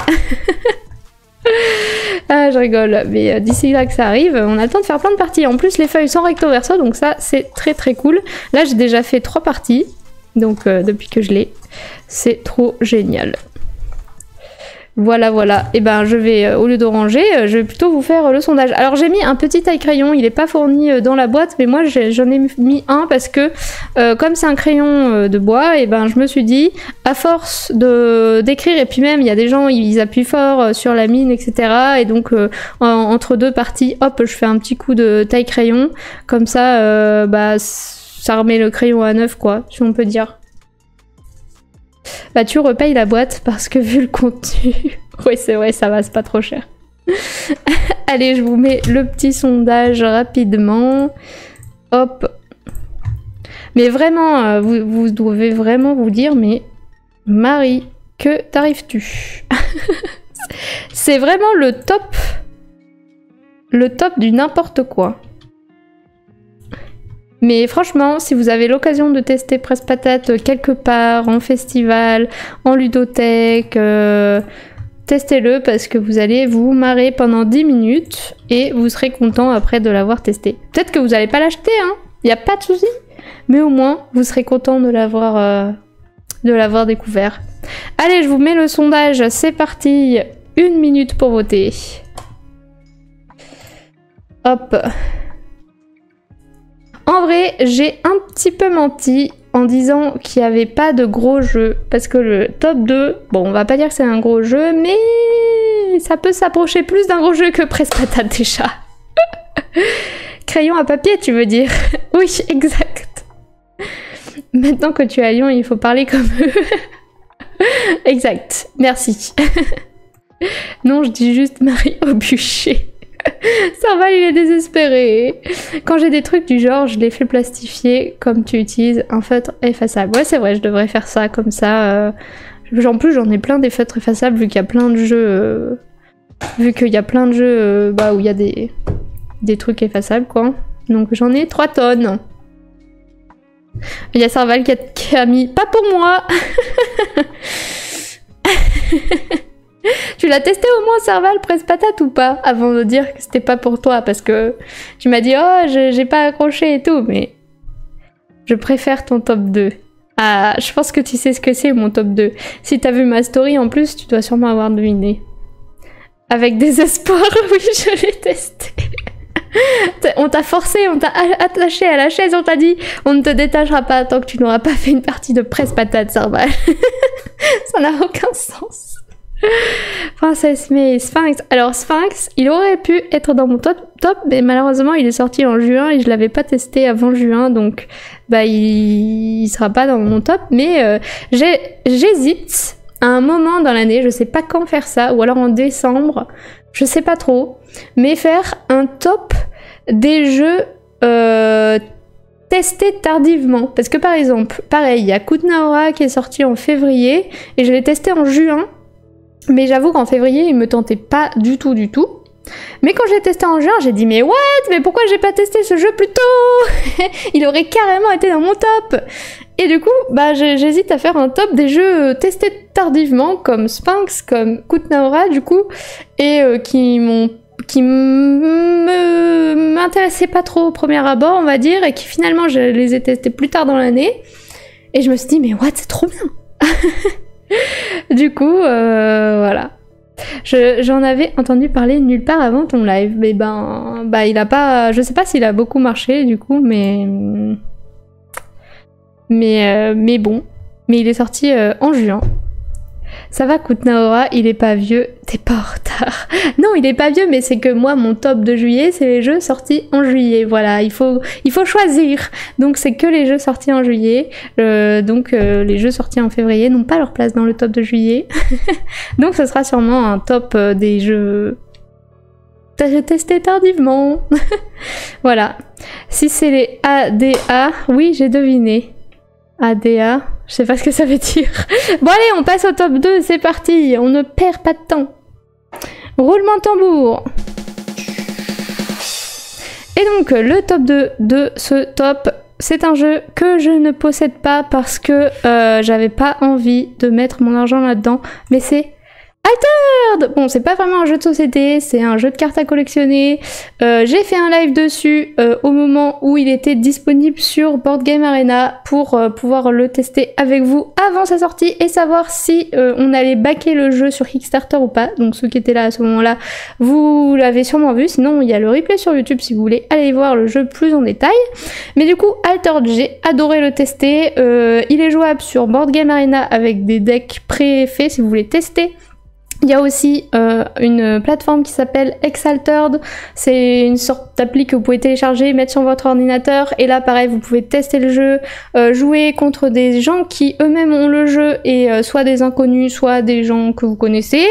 Ah, je rigole, mais d'ici là que ça arrive, on a le temps de faire plein de parties. En plus, les feuilles sont recto verso, donc ça, c'est très très cool. Là, j'ai déjà fait 3 parties, donc depuis que je l'ai, c'est trop génial. Voilà, voilà. Et ben, je vais, au lieu de ranger, je vais plutôt vous faire le sondage. Alors, j'ai mis un petit taille-crayon, il n'est pas fourni dans la boîte, mais moi, j'en ai mis un parce que, comme c'est un crayon de bois, et ben, je me suis dit, à force d'écrire, et puis même, il y a des gens, ils appuient fort sur la mine, etc. Et donc, entre 2 parties, hop, je fais un petit coup de taille-crayon. Comme ça, bah, ça remet le crayon à neuf, quoi, si on peut dire. Bah tu repayes la boîte parce que vu le contenu... Oui c'est vrai, ça va, c'est pas trop cher. Allez, je vous mets le petit sondage rapidement. Hop. Mais vraiment, vous devez vraiment vous dire, mais Marie, que t'arrives-tu? C'est vraiment le top du n'importe quoi. Mais franchement, si vous avez l'occasion de tester Presse Patate quelque part, en festival, en ludothèque, testez-le parce que vous allez vous marrer pendant 10 minutes et vous serez content après de l'avoir testé. Peut-être que vous n'allez pas l'acheter, hein, il n'y a pas de souci, mais au moins vous serez content de l'avoir découvert. Allez, je vous mets le sondage, c'est parti, 1 minute pour voter. Hop. En vrai, j'ai un petit peu menti en disant qu'il n'y avait pas de gros jeux. Parce que le top 2, bon, on va pas dire que c'est un gros jeu, mais ça peut s'approcher plus d'un gros jeu que Presse Patate déjà. Crayon à papier, tu veux dire? Oui, exact. Maintenant que tu es à Lyon, il faut parler comme eux. Exact, merci. Non, je dis juste Marie au bûcher. Serval, il est désespéré. Quand j'ai des trucs du genre, je les fais plastifier comme tu utilises un feutre effaçable. Ouais, c'est vrai, je devrais faire ça comme ça. En plus, j'en ai plein des feutres effaçables vu qu'il y a plein de jeux. Vu qu'il y a plein de jeux bah, où il y a des trucs effaçables, quoi. Donc j'en ai 3 tonnes. Il y a Serval qui a mis pas pour moi. Tu l'as testé au moins, Serval, Presse Patate ou pas? Avant de dire que c'était pas pour toi, parce que tu m'as dit, oh, j'ai pas accroché et tout, mais je préfère ton top 2. Ah, je pense que tu sais ce que c'est, mon top 2. Si t'as vu ma story, en plus, tu dois sûrement avoir deviné. Avec désespoir, oui, je l'ai testé. On t'a forcé, on t'a attaché à la chaise, on t'a dit, on ne te détachera pas tant que tu n'auras pas fait une partie de Presse Patate, Serval. Ça n'a aucun sens. Princesse May, Sphinx. Alors Sphinx, il aurait pu être dans mon top, mais malheureusement il est sorti en juin et je l'avais pas testé avant juin, donc bah il sera pas dans mon top. Mais j'hésite à un moment dans l'année, je sais pas quand faire ça, ou alors en décembre, je sais pas trop, mais faire un top des jeux testés tardivement. Parce que par exemple, pareil, il y a Kutnaora qui est sorti en février et je l'ai testé en juin. Mais j'avoue qu'en février, il me tentait pas du tout. Mais quand j'ai testé en juin, j'ai dit mais what? Mais pourquoi j'ai pas testé ce jeu plus tôt? Il aurait carrément été dans mon top. Et du coup, bah j'hésite à faire un top des jeux testés tardivement, comme Sphinx, comme Kutnaora du coup, et qui m'intéressaient pas trop au premier abord, on va dire, et qui finalement je les ai testés plus tard dans l'année. Et je me suis dit mais what? C'est trop bien. Du coup, voilà. J'en avais entendu parler nulle part avant ton live, mais bah il a pas, je sais pas s'il a beaucoup marché du coup, mais bon, mais il est sorti en juin. Ça va, Kutnaora, il est pas vieux, t'es pas en retard. Non, il est pas vieux, mais c'est que moi, mon top de juillet, c'est les jeux sortis en juillet. Voilà, il faut choisir. Donc c'est que les jeux sortis en juillet. Donc les jeux sortis en février n'ont pas leur place dans le top de juillet. Donc ce sera sûrement un top des jeux testé tardivement. Voilà. Si c'est les ADA, oui, j'ai deviné. ADA, je sais pas ce que ça veut dire. Bon allez, on passe au top 2, c'est parti. On ne perd pas de temps. Roulement de tambour. Et donc, le top 2 de ce top, c'est un jeu que je ne possède pas parce que j'avais pas envie de mettre mon argent là-dedans, mais c'est Altered! Bon, c'est pas vraiment un jeu de société, c'est un jeu de cartes à collectionner. J'ai fait un live dessus au moment où il était disponible sur Board Game Arena pour pouvoir le tester avec vous avant sa sortie et savoir si on allait backer le jeu sur Kickstarter ou pas. Donc ceux qui étaient là à ce moment-là, vous l'avez sûrement vu, sinon il y a le replay sur YouTube si vous voulez aller voir le jeu plus en détail. Mais du coup, Altered, j'ai adoré le tester. Il est jouable sur Board Game Arena avec des decks pré-faits si vous voulez tester. Il y a aussi une plateforme qui s'appelle Exalted, c'est une sorte d'appli que vous pouvez télécharger, mettre sur votre ordinateur, et là pareil vous pouvez tester le jeu, jouer contre des gens qui eux-mêmes ont le jeu, et soit des inconnus, soit des gens que vous connaissez.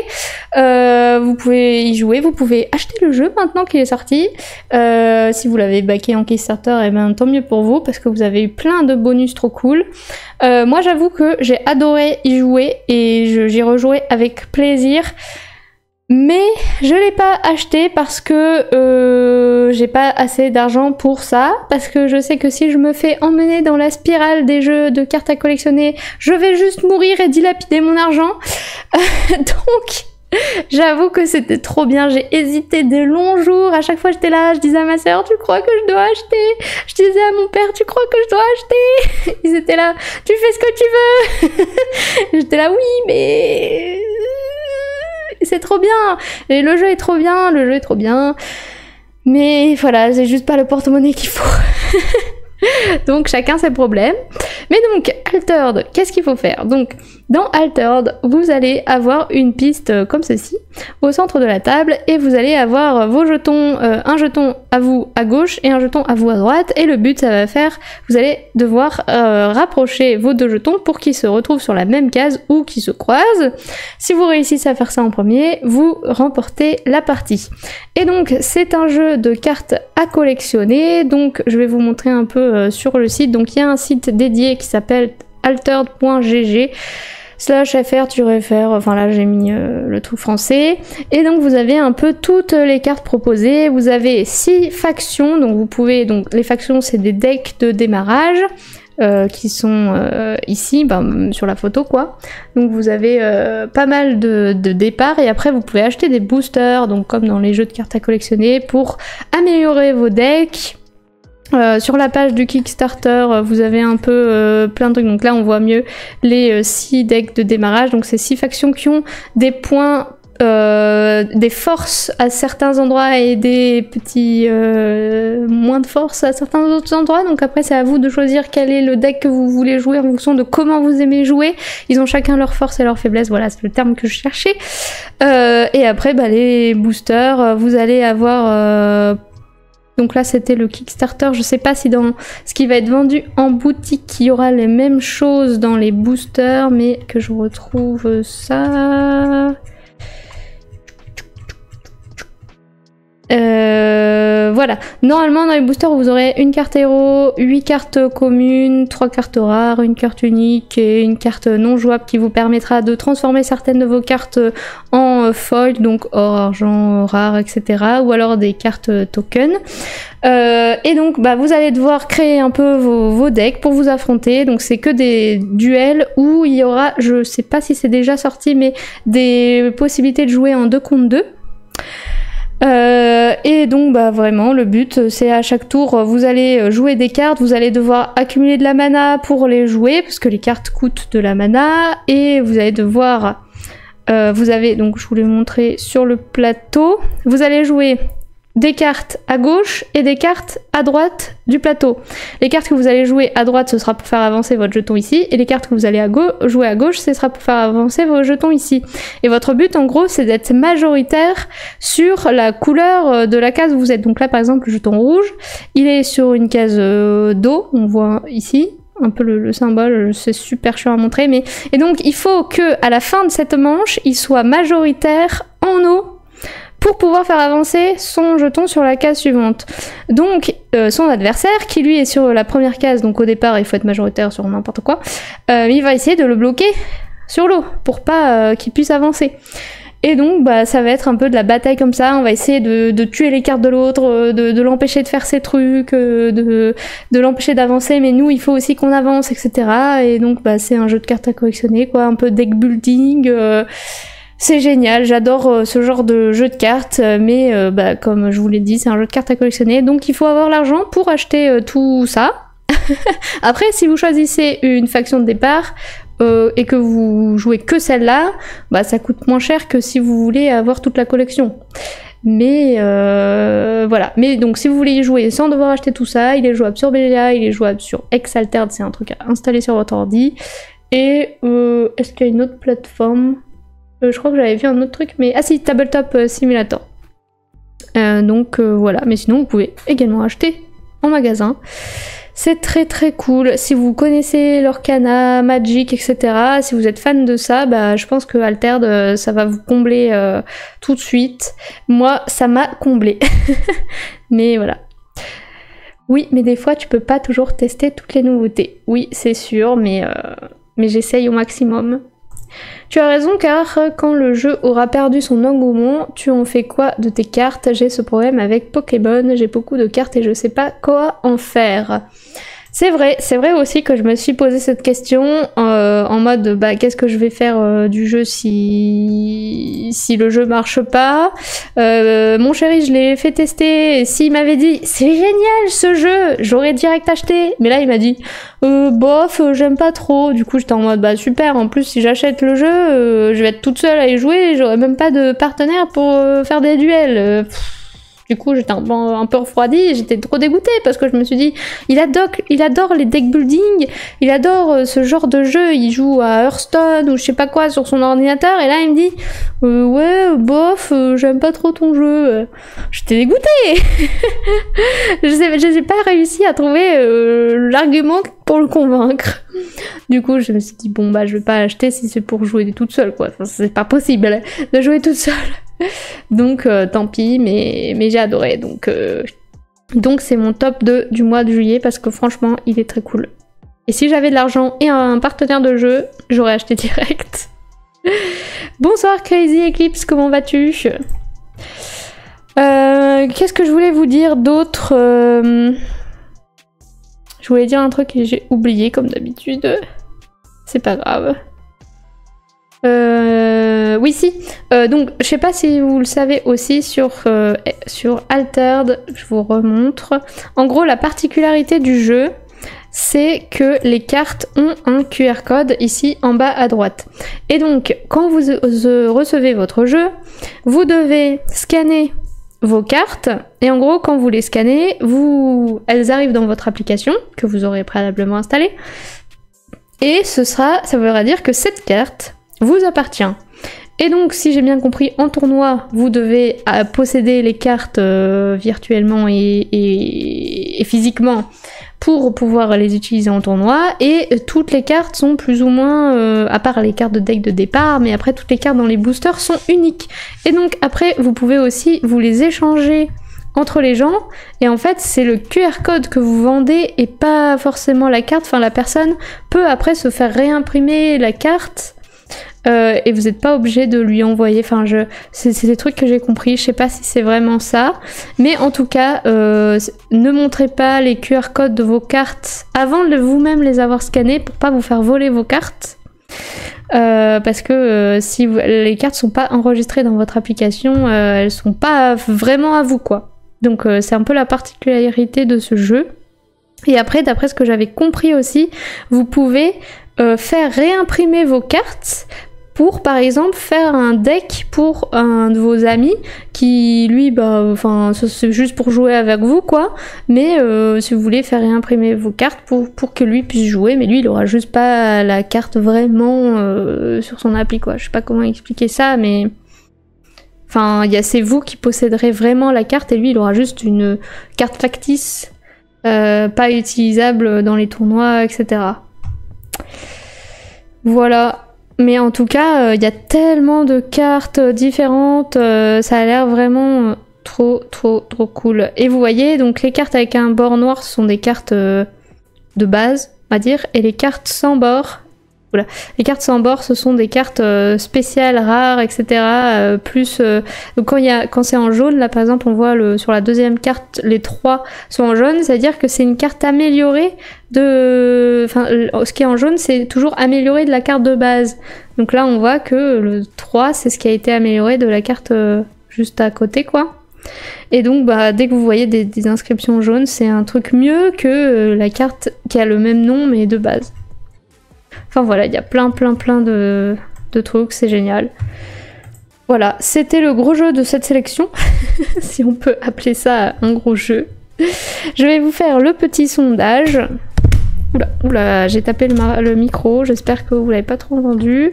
Vous pouvez y jouer, vous pouvez acheter le jeu maintenant qu'il est sorti. Si vous l'avez backé en Kickstarter, et ben tant mieux pour vous, parce que vous avez eu plein de bonus trop cool. Moi j'avoue que j'ai adoré y jouer, et j'y rejouerai avec plaisir. Mais je l'ai pas acheté parce que j'ai pas assez d'argent pour ça, parce que je sais que si je me fais emmener dans la spirale des jeux de cartes à collectionner, je vais juste mourir et dilapider mon argent. Donc j'avoue que c'était trop bien, j'ai hésité de longs jours, à chaque fois j'étais là, je disais à ma soeur, tu crois que je dois acheter? Je disais à mon père, tu crois que je dois acheter? Ils étaient là, tu fais ce que tu veux. J'étais là, oui mais... c'est trop bien, et le jeu est trop bien, mais voilà, c'est juste pas le porte-monnaie qu'il faut. Donc chacun ses problèmes. Mais donc, Altered, qu'est-ce qu'il faut faire? Donc, dans Altered, vous allez avoir une piste comme ceci, au centre de la table, et vous allez avoir vos jetons, un jeton à vous à gauche et un jeton à vous à droite, et le but, ça va faire, vous allez devoir rapprocher vos deux jetons pour qu'ils se retrouvent sur la même case ou qu'ils se croisent. Si vous réussissez à faire ça en premier, vous remportez la partie. Et donc, c'est un jeu de cartes à collectionner, donc je vais vous montrer un peu sur le site. Donc il y a un site dédié qui s'appelle altered.gg /fr-fr, enfin là j'ai mis le tout français, et donc vous avez un peu toutes les cartes proposées. Vous avez 6 factions, donc vous pouvez, donc les factions c'est des decks de démarrage qui sont ici sur la photo quoi. Donc vous avez pas mal de départs, et après vous pouvez acheter des boosters, donc comme dans les jeux de cartes à collectionner, pour améliorer vos decks. Sur la page du Kickstarter, vous avez un peu plein de trucs. Donc là, on voit mieux les 6 decks de démarrage. Donc c'est 6 factions qui ont des points, des forces à certains endroits et des petits moins de force à certains autres endroits. Donc après, c'est à vous de choisir quel est le deck que vous voulez jouer en fonction de comment vous aimez jouer. Ils ont chacun leurs forces et leurs faiblesses. Voilà, c'est le terme que je cherchais. Et après, les boosters, vous allez avoir... donc là c'était le Kickstarter, je sais pas si dans ce qui va être vendu en boutique il y aura les mêmes choses dans les boosters, mais que je retrouve ça... Voilà, normalement dans les boosters vous aurez une carte héros, 8 cartes communes, 3 cartes rares, une carte unique et une carte non jouable qui vous permettra de transformer certaines de vos cartes en foil, donc or, argent, rare, etc. ou alors des cartes token. Et donc vous allez devoir créer un peu vos decks pour vous affronter. Donc c'est que des duels où il y aura, je sais pas si c'est déjà sorti, mais des possibilités de jouer en 2 contre 2. Et donc vraiment le but c'est à chaque tour vous allez jouer des cartes, vous allez devoir accumuler de la mana pour les jouer parce que les cartes coûtent de la mana, et vous allez devoir vous avez, donc je vous l'ai montré sur le plateau, vous allez jouer des cartes à gauche et des cartes à droite du plateau. Les cartes que vous allez jouer à droite, ce sera pour faire avancer votre jeton ici, et les cartes que vous allez jouer à gauche, ce sera pour faire avancer vos jetons ici. Et votre but, en gros, c'est d'être majoritaire sur la couleur de la case où vous êtes. Donc là, par exemple, le jeton rouge, il est sur une case d'eau, on voit ici, un peu le symbole, c'est super chiant à montrer, mais... Et donc, il faut que à la fin de cette manche, il soit majoritaire en eau, pour pouvoir faire avancer son jeton sur la case suivante. Donc son adversaire, qui lui est sur la première case, donc au départ il faut être majoritaire sur n'importe quoi, il va essayer de le bloquer sur l'eau pour pas qu'il puisse avancer. Et donc bah ça va être un peu de la bataille comme ça, on va essayer de tuer les cartes de l'autre, de l'empêcher de faire ses trucs, de l'empêcher d'avancer, mais nous il faut aussi qu'on avance, etc. Et donc bah c'est un jeu de cartes à collectionner, quoi, un peu deck building, c'est génial, j'adore ce genre de jeu de cartes, mais bah comme je vous l'ai dit, c'est un jeu de cartes à collectionner, donc il faut avoir l'argent pour acheter tout ça. Après, si vous choisissez une faction de départ, et que vous jouez que celle-là, bah ça coûte moins cher que si vous voulez avoir toute la collection. Mais voilà. Mais donc si vous voulez y jouer sans devoir acheter tout ça, il est jouable sur BGA, il est jouable sur Exalted, c'est un truc à installer sur votre ordi. Et est-ce qu'il y a une autre plateforme? Je crois que j'avais vu un autre truc, mais ah si, Tabletop Simulator. Donc voilà. Mais sinon vous pouvez également acheter en magasin. C'est très très cool. Si vous connaissez l'Orcana, Magic, etc., si vous êtes fan de ça, bah je pense que Altered, ça va vous combler tout de suite. Moi, ça m'a comblé. Mais voilà. Oui, mais des fois, tu peux pas toujours tester toutes les nouveautés. Oui, c'est sûr, mais j'essaye au maximum. Tu as raison, car quand le jeu aura perdu son engouement, tu en fais quoi de tes cartes? J'ai ce problème avec Pokémon, j'ai beaucoup de cartes et je sais pas quoi en faire. C'est vrai aussi que je me suis posé cette question en mode bah qu'est-ce que je vais faire du jeu si le jeu marche pas. Mon chéri, je l'ai fait tester et s'il m'avait dit c'est génial ce jeu, j'aurais direct acheté. Mais là il m'a dit bof, j'aime pas trop. Du coup j'étais en mode bah super, en plus si j'achète le jeu, je vais être toute seule à y jouer, j'aurai même pas de partenaire pour faire des duels. Du coup, j'étais un peu refroidie, j'étais trop dégoûtée parce que je me suis dit, il adore les deck building, il adore ce genre de jeu, il joue à Hearthstone ou je sais pas quoi sur son ordinateur, et là il me dit, ouais, bof, j'aime pas trop ton jeu. J'étais dégoûtée. J'ai pas réussi à trouver l'argument pour le convaincre. Du coup, je me suis dit, bon bah je vais pas l'acheter si c'est pour jouer toute seule, quoi. Enfin, c'est pas possible de jouer toute seule. Donc tant pis, mais j'ai adoré. Donc c'est mon top 2 du mois de juillet parce que franchement il est très cool. Et si j'avais de l'argent et un partenaire de jeu, j'aurais acheté direct. Bonsoir Crazy Eclipse, comment vas-tu? Qu'est-ce que je voulais vous dire d'autre? Je voulais dire un truc et j'ai oublié comme d'habitude. C'est pas grave. Oui si, donc je sais pas si vous le savez aussi sur Altered, je vous remontre. En gros la particularité du jeu, c'est que les cartes ont un QR code ici en bas à droite. Et donc quand vous recevez votre jeu, vous devez scanner vos cartes, et en gros quand vous les scannez, elles arrivent dans votre application, que vous aurez préalablement installée, et ça voudra dire que cette carte vous appartient. Et donc, si j'ai bien compris, en tournoi, vous devez posséder les cartes virtuellement et physiquement pour pouvoir les utiliser en tournoi. Et toutes les cartes sont plus ou moins, à part les cartes de deck de départ, mais après toutes les cartes dans les boosters sont uniques. Et donc après, vous pouvez aussi vous les échanger entre les gens, et en fait c'est le QR code que vous vendez et pas forcément la carte. Enfin, la personne peut après se faire réimprimer la carte. Et vous n'êtes pas obligé de lui envoyer, enfin c'est des trucs que j'ai compris, je sais pas si c'est vraiment ça, mais en tout cas ne montrez pas les QR codes de vos cartes avant de vous-même les avoir scannés pour pas vous faire voler vos cartes, parce que si les cartes sont pas enregistrées dans votre application, elles sont pas vraiment à vous, quoi. Donc c'est un peu la particularité de ce jeu. Et après, d'après ce que j'avais compris aussi, vous pouvez faire réimprimer vos cartes pour, par exemple, faire un deck pour un de vos amis qui, lui, bah, enfin, c'est juste pour jouer avec vous, quoi. Mais si vous voulez faire réimprimer vos cartes pour que lui puisse jouer, mais lui, il aura juste pas la carte vraiment sur son appli, quoi. Je sais pas comment expliquer ça, mais... Enfin, c'est vous qui posséderez vraiment la carte et lui, il aura juste une carte factice, pas utilisable dans les tournois, etc. Voilà. Mais en tout cas, il y a tellement de cartes différentes, ça a l'air vraiment trop cool. Et vous voyez, donc les cartes avec un bord noir, ce sont des cartes de base, on va dire, et les cartes sans bord, voilà, les cartes sans bord, ce sont des cartes spéciales, rares, etc. Donc quand c'est en jaune, là par exemple, on voit sur la deuxième carte, les 3 sont en jaune, c'est-à-dire que c'est une carte améliorée enfin, ce qui est en jaune, c'est toujours amélioré de la carte de base. Donc là, on voit que le 3, c'est ce qui a été amélioré de la carte juste à côté, quoi. Et donc, bah, dès que vous voyez des inscriptions jaunes, c'est un truc mieux que la carte qui a le même nom, mais de base. Enfin voilà, il y a plein de trucs, c'est génial. Voilà, c'était le gros jeu de cette sélection, si on peut appeler ça un gros jeu. Je vais vous faire le petit sondage. Oula, j'ai tapé le micro, j'espère que vous l'avez pas trop entendu.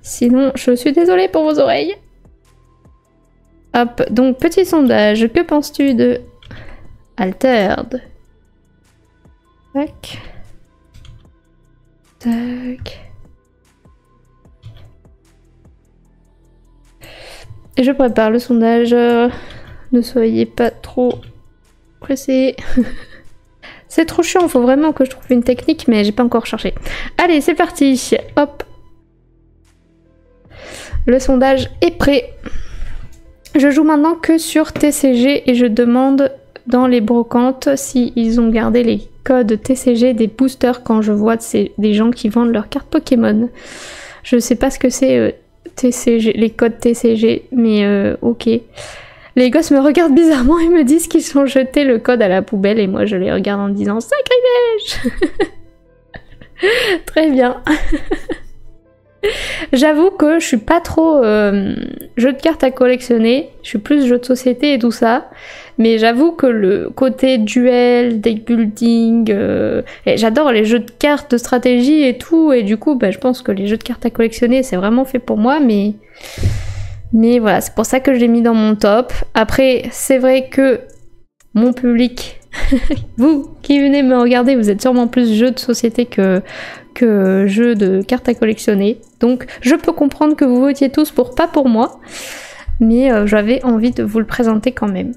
Sinon, je suis désolée pour vos oreilles. Hop, donc petit sondage, que penses-tu de Altered? Tac. Tac. Et je prépare le sondage, ne soyez pas trop pressés. C'est trop chiant, faut vraiment que je trouve une technique, mais j'ai pas encore cherché. Allez, c'est parti, hop. Le sondage est prêt. Je joue maintenant que sur TCG et je demande dans les brocantes s'ils ont gardé les codes TCG des boosters quand je vois des gens qui vendent leurs cartes Pokémon. Je sais pas ce que c'est TCG, les codes TCG, mais ok. Les gosses me regardent bizarrement et me disent qu'ils ont jeté le code à la poubelle et moi je les regarde en disant sacrilège. Très bien. J'avoue que je suis pas trop jeu de cartes à collectionner, je suis plus jeu de société et tout ça, mais j'avoue que le côté duel, deck building, j'adore les jeux de cartes de stratégie et tout, et du coup bah, je pense que les jeux de cartes à collectionner c'est vraiment fait pour moi, mais voilà, c'est pour ça que je l'ai mis dans mon top. Après, c'est vrai que mon public, vous qui venez me regarder, vous êtes sûrement plus jeu de société que jeu de cartes à collectionner. Donc je peux comprendre que vous votiez tous pour pas pour moi, mais j'avais envie de vous le présenter quand même.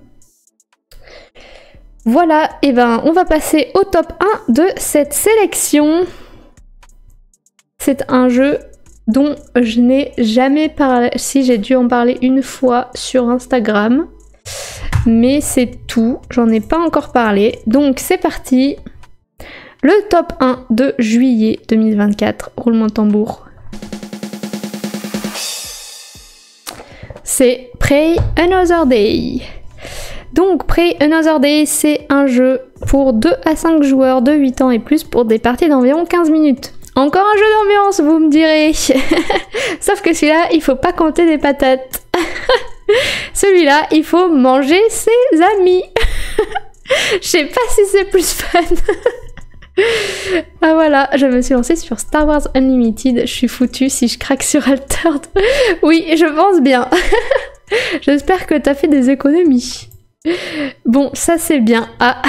Voilà, et ben on va passer au top 1 de cette sélection. C'est un jeu dont je n'ai jamais parlé, si j'ai dû en parler une fois sur Instagram, mais c'est tout, j'en ai pas encore parlé, donc c'est parti. Le top 1 de juillet 2024, roulement de tambour. C'est Pray Another Day. Donc Pray Another Day, c'est un jeu pour 2 à 5 joueurs de 8 ans et plus pour des parties d'environ 15 minutes. Encore un jeu d'ambiance, vous me direz. Sauf que celui-là, il faut pas compter des patates. Celui-là, il faut manger ses amis. Je sais pas si c'est plus fun. Ah voilà, je me suis lancée sur Star Wars Unlimited. Je suis foutue si je craque sur Altered. Oui, je pense bien. J'espère que t'as fait des économies. Bon, ça c'est bien. Ah.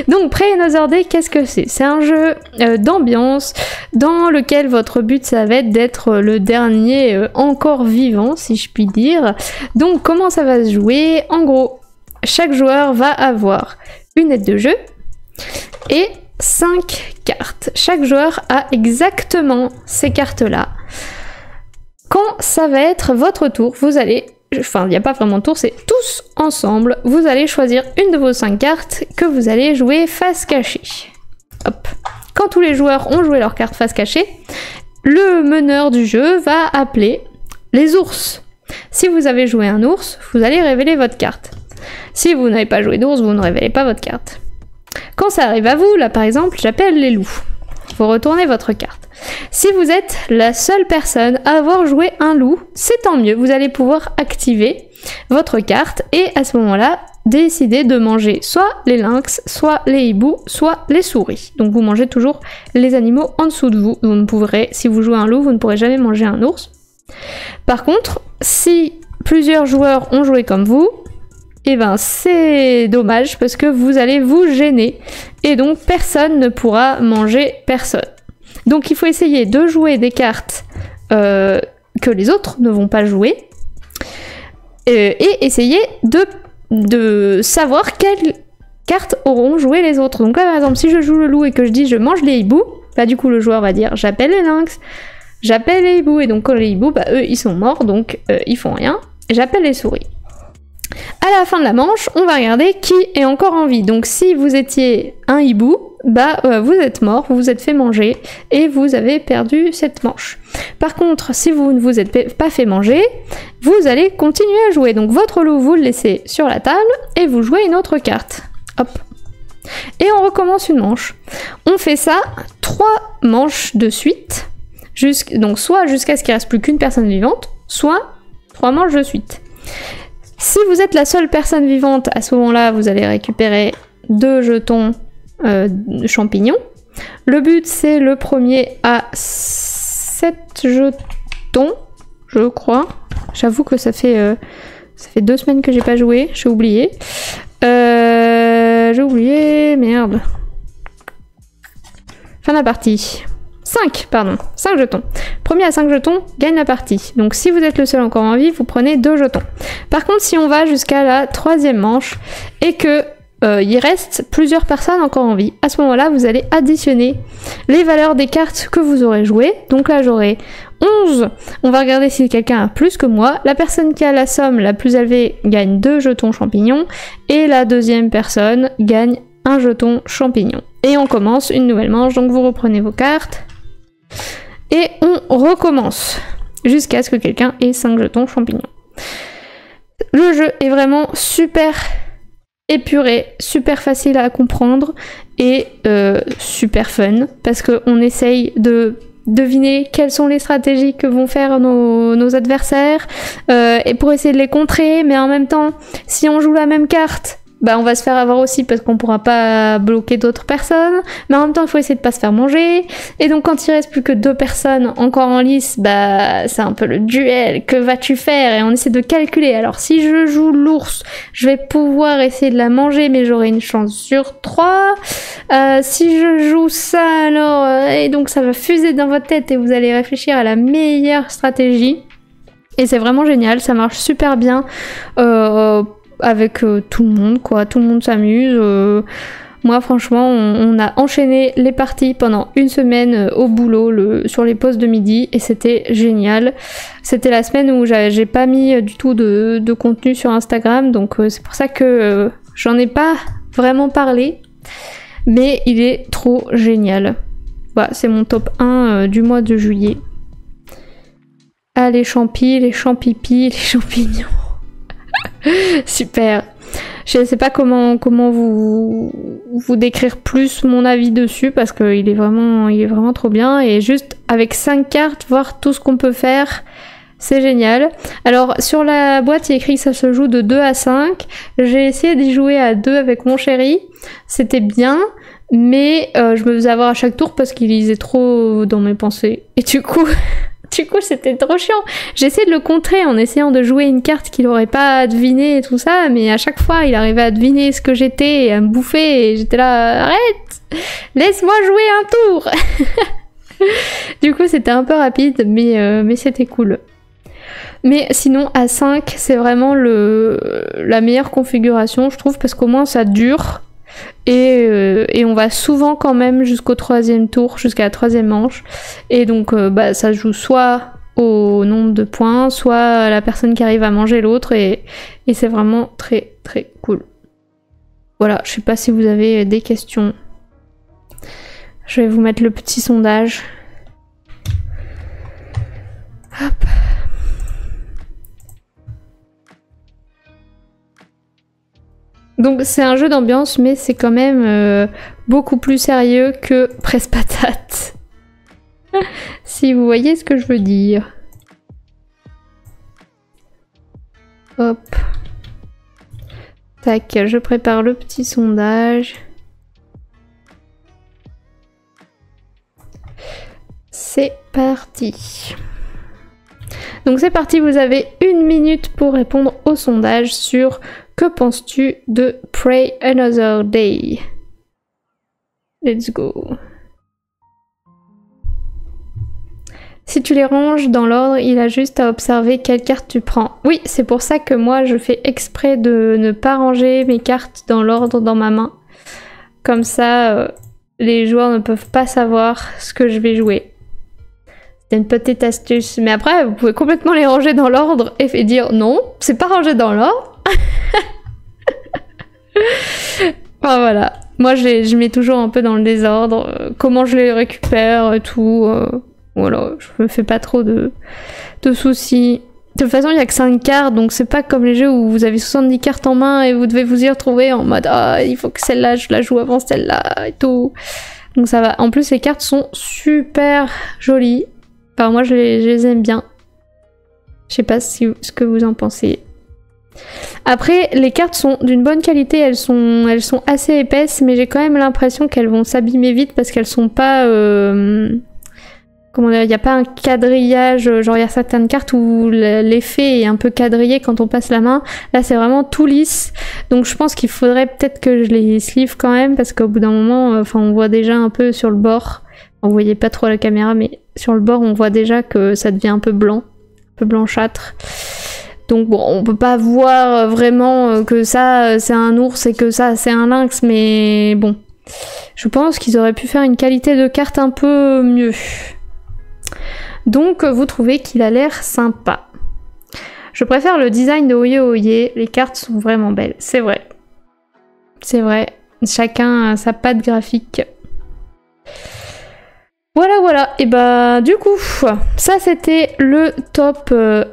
Donc Pray Another Day, qu'est-ce que c'est? C'est un jeu d'ambiance dans lequel votre but ça va être d'être le dernier encore vivant, si je puis dire. Donc comment ça va se jouer? En gros, chaque joueur va avoir une aide de jeu et 5 cartes. Chaque joueur a exactement ces cartes-là. Quand ça va être votre tour, vous allez... Enfin, il n'y a pas vraiment de tour, c'est tous ensemble. Vous allez choisir une de vos 5 cartes que vous allez jouer face cachée. Hop. Quand tous les joueurs ont joué leur carte face cachée, le meneur du jeu va appeler les ours. Si vous avez joué un ours, vous allez révéler votre carte. Si vous n'avez pas joué d'ours, vous ne révélez pas votre carte. Quand ça arrive à vous, là par exemple, j'appelle les loups. Vous retournez votre carte. Si vous êtes la seule personne à avoir joué un loup, c'est tant mieux, vous allez pouvoir activer votre carte et à ce moment-là, décider de manger soit les lynx, soit les hiboux, soit les souris. Donc vous mangez toujours les animaux en dessous de vous. Vous ne pourrez, si vous jouez un loup, vous ne pourrez jamais manger un ours. Par contre, si plusieurs joueurs ont joué comme vous, et ben c'est dommage parce que vous allez vous gêner et donc personne ne pourra manger personne. Donc il faut essayer de jouer des cartes que les autres ne vont pas jouer et essayer de savoir quelles cartes auront joué les autres. Donc là par exemple si je joue le loup et que je dis je mange les hiboux, bah du coup le joueur va dire j'appelle les lynx, j'appelle les hiboux, et donc quand les hiboux, bah eux ils sont morts donc ils font rien, j'appelle les souris. À la fin de la manche, on va regarder qui est encore en vie. Donc si vous étiez un hibou, bah vous êtes mort, vous vous êtes fait manger et vous avez perdu cette manche. Par contre, si vous ne vous êtes pas fait manger, vous allez continuer à jouer. Donc votre loup, vous le laissez sur la table et vous jouez une autre carte. Hop. Et on recommence une manche. On fait ça 3 manches de suite. Donc soit jusqu'à ce qu'il ne reste plus qu'une personne vivante, soit 3 manches de suite. Si vous êtes la seule personne vivante, à ce moment-là, vous allez récupérer 2 jetons champignons. Le but, c'est le premier à 7 jetons, je crois. J'avoue que ça fait 2 semaines que j'ai pas joué, j'ai oublié. Merde. Fin de la partie. 5 jetons. Premier à 5 jetons gagne la partie. Donc si vous êtes le seul encore en vie, vous prenez 2 jetons. Par contre, si on va jusqu'à la 3e manche et que il reste plusieurs personnes encore en vie, à ce moment-là, vous allez additionner les valeurs des cartes que vous aurez jouées. Donc là, j'aurai 11. On va regarder si quelqu'un a plus que moi. La personne qui a la somme la plus élevée gagne 2 jetons champignons et la deuxième personne gagne 1 jeton champignon. Et on commence une nouvelle manche, donc vous reprenez vos cartes. Et on recommence jusqu'à ce que quelqu'un ait 5 jetons champignons. Le jeu est vraiment super épuré, super facile à comprendre et super fun parce qu'on essaye de deviner quelles sont les stratégies que vont faire nos adversaires et pour essayer de les contrer, mais en même temps, si on joue la même carte, bah on va se faire avoir aussi parce qu'on pourra pas bloquer d'autres personnes, mais en même temps il faut essayer de pas se faire manger, et donc quand il reste plus que 2 personnes encore en lice, bah c'est un peu le duel, que vas-tu faire, et on essaie de calculer. Alors si je joue l'ours, je vais pouvoir essayer de la manger mais j'aurai une chance sur 3, si je joue ça alors, et donc ça va fuser dans votre tête et vous allez réfléchir à la meilleure stratégie, et c'est vraiment génial, ça marche super bien avec tout le monde, quoi. Tout le monde s'amuse. Moi, franchement, on a enchaîné les parties pendant une semaine au boulot, sur les pauses de midi, et c'était génial. C'était la semaine où j'ai pas mis du tout de contenu sur Instagram, donc c'est pour ça que j'en ai pas vraiment parlé, mais il est trop génial. Voilà, c'est mon top 1 du mois de juillet. Ah, les champis, les champipis, les champignons. Super. Je sais pas comment vous décrire plus mon avis dessus parce qu'il est vraiment trop bien, et juste avec 5 cartes, voir tout ce qu'on peut faire, c'est génial. Alors sur la boîte il est écrit que ça se joue de 2 à 5. J'ai essayé d'y jouer à 2 avec mon chéri, c'était bien, mais je me faisais avoir à chaque tour parce qu'il lisait trop dans mes pensées, et du coup c'était trop chiant. J'essayais de le contrer en essayant de jouer une carte qu'il aurait pas deviné et tout ça, mais à chaque fois il arrivait à deviner ce que j'étais et à me bouffer, et j'étais là, arrête, laisse-moi jouer un tour. Du coup c'était un peu rapide, mais c'était cool. Mais sinon à 5 c'est vraiment la meilleure configuration je trouve, parce qu'au moins ça dure. Et on va souvent quand même jusqu'au 3e tour, jusqu'à la 3e manche. Et donc bah, ça joue soit au nombre de points, soit à la personne qui arrive à manger l'autre. Et c'est vraiment très très cool. Voilà, je sais pas si vous avez des questions. Je vais vous mettre le petit sondage. Hop. Donc c'est un jeu d'ambiance, mais c'est quand même beaucoup plus sérieux que Presse Patate. Si vous voyez ce que je veux dire. Hop. Tac, je prépare le petit sondage. C'est parti. Donc c'est parti, vous avez 1 minute pour répondre au sondage sur que penses-tu de Pray Another Day. Let's go. Si tu les ranges dans l'ordre, il a juste à observer quelle carte tu prends. Oui, c'est pour ça que moi je fais exprès de ne pas ranger mes cartes dans l'ordre dans ma main. Comme ça, les joueurs ne peuvent pas savoir ce que je vais jouer. C'est une petite astuce. Mais après, vous pouvez complètement les ranger dans l'ordre et dire non, c'est pas rangé dans l'ordre. Enfin, voilà. Moi, je mets toujours un peu dans le désordre. Comment je les récupère et tout. Voilà, je me fais pas trop de soucis. De toute façon, il n'y a que 5 cartes, donc c'est pas comme les jeux où vous avez 70 cartes en main et vous devez vous y retrouver en mode ah, il faut que celle-là, je la joue avant celle-là et tout. Donc ça va. En plus, les cartes sont super jolies. Enfin, moi, je les aime bien. Je sais pas ce que vous en pensez. Après, les cartes sont d'une bonne qualité, elles sont assez épaisses, mais j'ai quand même l'impression qu'elles vont s'abîmer vite parce qu'elles sont pas... Comment dire, il n'y a pas un quadrillage, genre il y a certaines cartes où l'effet est un peu quadrillé quand on passe la main. Là, c'est vraiment tout lisse. Donc je pense qu'il faudrait peut-être que je les sleeve quand même, parce qu'au bout d'un moment, enfin, on voit déjà un peu sur le bord. On voyait pas trop à la caméra, mais sur le bord, on voit déjà que ça devient un peu blanc, un peu blanchâtre. Donc bon, on peut pas voir vraiment que ça, c'est un ours et que ça, c'est un lynx, mais bon. Je pense qu'ils auraient pu faire une qualité de carte un peu mieux. Donc vous trouvez qu'il a l'air sympa. Je préfère le design de Oye Oye, les cartes sont vraiment belles, c'est vrai. C'est vrai, chacun a sa patte graphique. Voilà, voilà, et bah du coup, ça c'était le top 1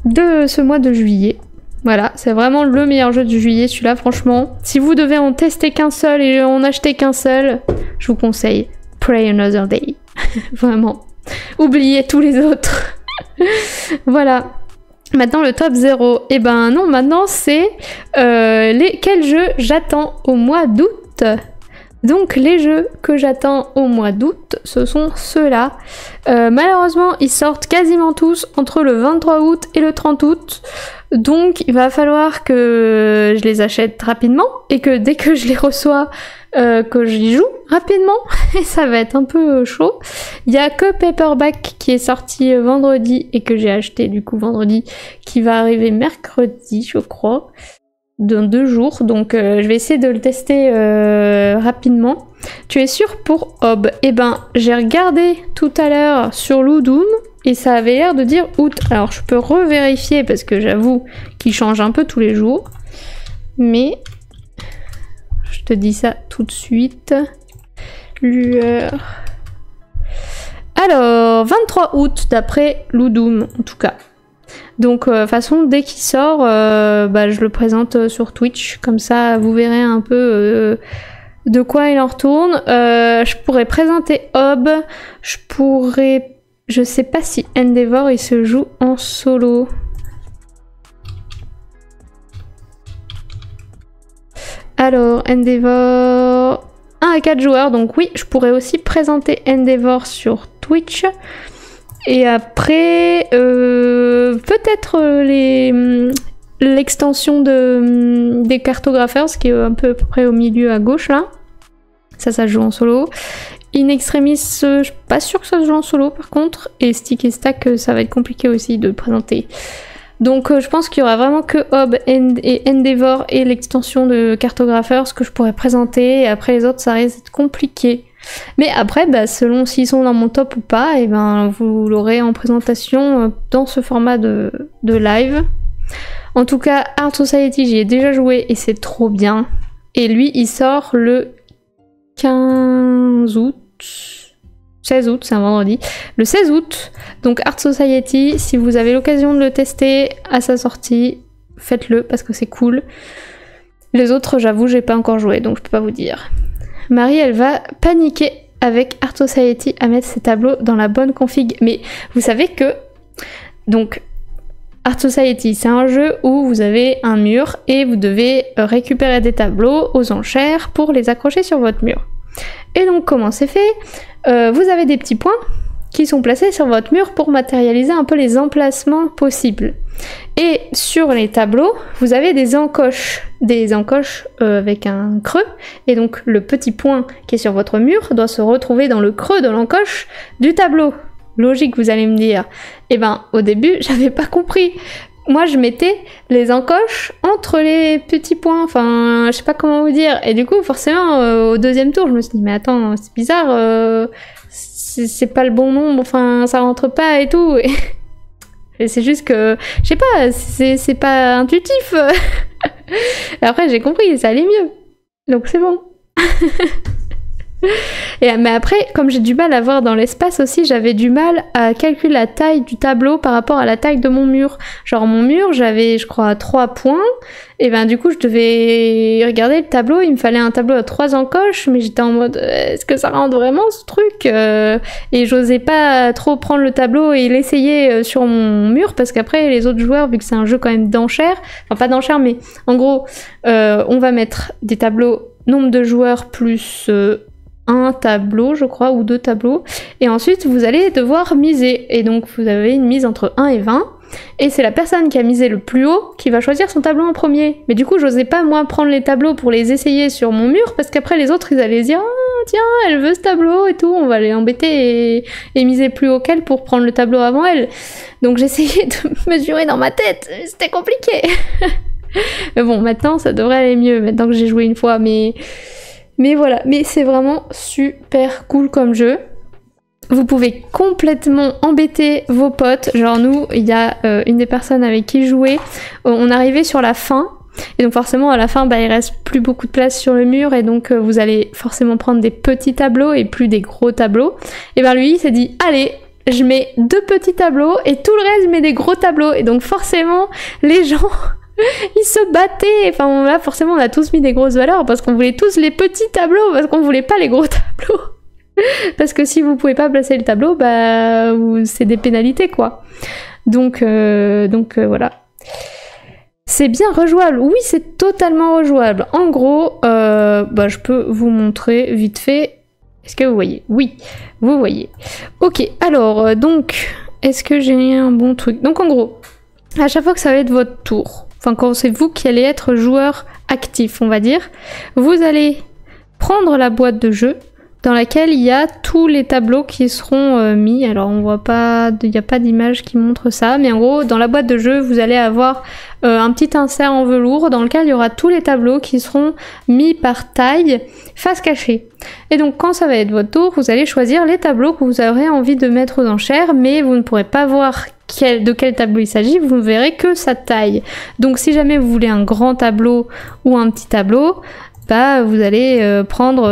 de ce mois de juillet. Voilà, c'est vraiment le meilleur jeu du juillet celui-là, franchement. Si vous devez en tester qu'un seul et en acheter qu'un seul, je vous conseille Pray Another Day. Vraiment. Oubliez tous les autres. Voilà. Maintenant le top 0. Et ben non, maintenant c'est quels jeux j'attends au mois d'août. Donc les jeux que j'attends au mois d'août, ce sont ceux-là. Malheureusement, ils sortent quasiment tous entre le 23 août et le 30 août. Donc il va falloir que je les achète rapidement et que dès que je les reçois, que j'y joue rapidement. Et ça va être un peu chaud. Il y a que Paperback qui est sorti vendredi et que j'ai acheté du coup vendredi, qui va arriver mercredi, je crois. Dans 2 jours, donc je vais essayer de le tester rapidement. Tu es sûr pour Hob? Eh ben, j'ai regardé tout à l'heure sur Ludum et ça avait l'air de dire août. Alors je peux revérifier parce que j'avoue qu'il change un peu tous les jours. Mais je te dis ça tout de suite. Lueur. Alors, 23 août d'après Ludum en tout cas. Donc de toute façon dès qu'il sort, je le présente sur Twitch, comme ça vous verrez un peu de quoi il en retourne. Je pourrais présenter Hob, je sais pas si Endeavor il se joue en solo. Alors Endeavor 1 à 4 joueurs, donc oui je pourrais aussi présenter Endeavor sur Twitch. Et après, peut-être l'extension des cartographers, qui est un peu à peu près au milieu à gauche là. Ça joue en solo. In Extremis, je suis pas sûre que ça se joue en solo par contre. Et Stick et Stack, ça va être compliqué aussi de présenter. Donc je pense qu'il y aura vraiment que Hob et Endeavor et l'extension de cartographers que je pourrais présenter. Et après les autres, ça risque d'être compliqué. Mais après, selon s'ils sont dans mon top ou pas, et vous l'aurez en présentation dans ce format de live. En tout cas, Art Society, j'y ai déjà joué et c'est trop bien. Et lui, il sort le 15 août. 16 août, c'est un vendredi. Le 16 août, donc Art Society, si vous avez l'occasion de le tester à sa sortie, faites-le parce que c'est cool. Les autres, j'avoue, j'ai pas encore joué, donc je peux pas vous dire. Marie, elle va paniquer avec Art Society à mettre ses tableaux dans la bonne config. Mais vous savez que... Donc, Art Society, c'est un jeu où vous avez un mur et vous devez récupérer des tableaux aux enchères pour les accrocher sur votre mur. Et donc, comment c'est fait? Vous avez des petits points qui sont placés sur votre mur pour matérialiser un peu les emplacements possibles. Et sur les tableaux, vous avez des encoches avec un creux, et donc le petit point qui est sur votre mur doit se retrouver dans le creux de l'encoche du tableau. logique, vous allez me dire. Eh ben, au début, j'avais pas compris. Moi, je mettais les encoches entre les petits points, enfin, je sais pas comment vous dire. Et du coup, forcément, au deuxième tour, je me suis dit, mais attends, c'est bizarre, c'est pas le bon nombre, enfin, ça rentre pas et tout. Et c'est juste que, je sais pas, c'est pas intuitif. Et après, j'ai compris, ça allait mieux. Donc c'est bon. Mais après, comme j'ai du mal à voir dans l'espace aussi, j'avais du mal à calculer la taille du tableau par rapport à la taille de mon mur. Genre mon mur, j'avais je crois 3 points, et ben du coup je devais regarder le tableau, il me fallait un tableau à 3 encoches, mais j'étais en mode est-ce que ça rentre vraiment ce truc et j'osais pas trop prendre le tableau et l'essayer sur mon mur, parce qu'après les autres joueurs, vu que c'est un jeu quand même d'enchères, enfin pas d'enchères, mais en gros on va mettre des tableaux nombre de joueurs plus un tableau, je crois, ou 2 tableaux. Et ensuite, vous allez devoir miser. Et donc, vous avez une mise entre 1 et 20. Et c'est la personne qui a misé le plus haut qui va choisir son tableau en premier. Mais du coup, j'osais pas, moi, prendre les tableaux pour les essayer sur mon mur, parce qu'après, les autres, ils allaient se dire « Ah, tiens, elle veut ce tableau et tout. On va les embêter et miser plus haut qu'elle pour prendre le tableau avant elle. » Donc, j'essayais de mesurer dans ma tête. C'était compliqué. Mais bon, maintenant, ça devrait aller mieux, maintenant que j'ai joué une fois, mais voilà, mais c'est vraiment super cool comme jeu. Vous pouvez complètement embêter vos potes. Genre nous, il y a une des personnes avec qui jouer, on arrivait sur la fin, et donc forcément à la fin, il reste plus beaucoup de place sur le mur, et donc vous allez forcément prendre des petits tableaux et plus des gros tableaux. Et ben lui, il s'est dit, allez, je mets 2 petits tableaux, et tout le reste, je mets des gros tableaux. Et donc forcément, les gens... ils se battaient, enfin là forcément on a tous mis des grosses valeurs parce qu'on voulait tous les petits tableaux, parce qu'on voulait pas les gros tableaux. Parce que si vous pouvez pas placer le tableau, c'est des pénalités quoi. Donc voilà. C'est bien rejouable, oui c'est totalement rejouable. En gros, je peux vous montrer vite fait. Est-ce que vous voyez? Oui, vous voyez. Ok, alors donc, est-ce que j'ai un bon truc? Donc en gros, à chaque fois que ça va être votre tour, enfin quand c'est vous qui allez être joueur actif, on va dire, vous allez prendre la boîte de jeu dans laquelle il y a tous les tableaux qui seront mis. Alors on voit pas, il n'y a pas d'image qui montre ça, mais en gros dans la boîte de jeu vous allez avoir un petit insert en velours dans lequel il y aura tous les tableaux qui seront mis par taille, face cachée. Et donc quand ça va être votre tour, vous allez choisir les tableaux que vous aurez envie de mettre aux enchères, mais vous ne pourrez pas voir de quel tableau il s'agit, vous ne verrez que sa taille. Donc si jamais vous voulez un grand tableau ou un petit tableau, vous allez prendre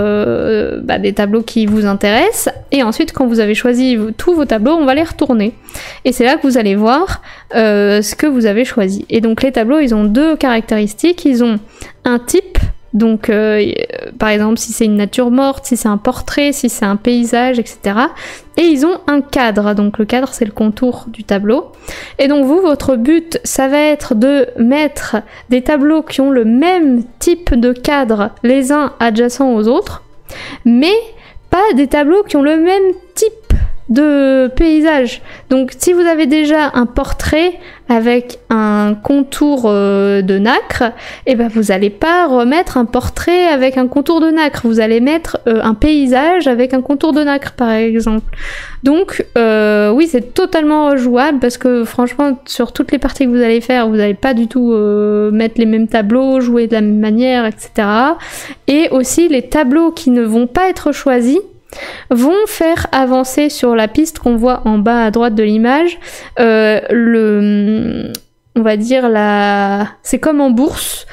des tableaux qui vous intéressent, et ensuite quand vous avez choisi tous vos tableaux, on va les retourner. Et c'est là que vous allez voir ce que vous avez choisi. Et donc les tableaux, ils ont 2 caractéristiques, ils ont un type, donc par exemple si c'est une nature morte, si c'est un portrait, si c'est un paysage, etc. Et ils ont un cadre, donc le cadre c'est le contour du tableau. Et donc vous, votre but, ça va être de mettre des tableaux qui ont le même type de cadre les uns adjacents aux autres, mais pas des tableaux qui ont le même type de paysage. Donc si vous avez déjà un portrait avec un contour de nacre, et vous n'allez pas remettre un portrait avec un contour de nacre, vous allez mettre un paysage avec un contour de nacre par exemple. Donc oui, c'est totalement rejouable, parce que franchement sur toutes les parties que vous allez faire, vous n'allez pas du tout mettre les mêmes tableaux, jouer de la même manière, etc. Et aussi les tableaux qui ne vont pas être choisis vont faire avancer sur la piste qu'on voit en bas à droite de l'image, on va dire c'est comme en bourse,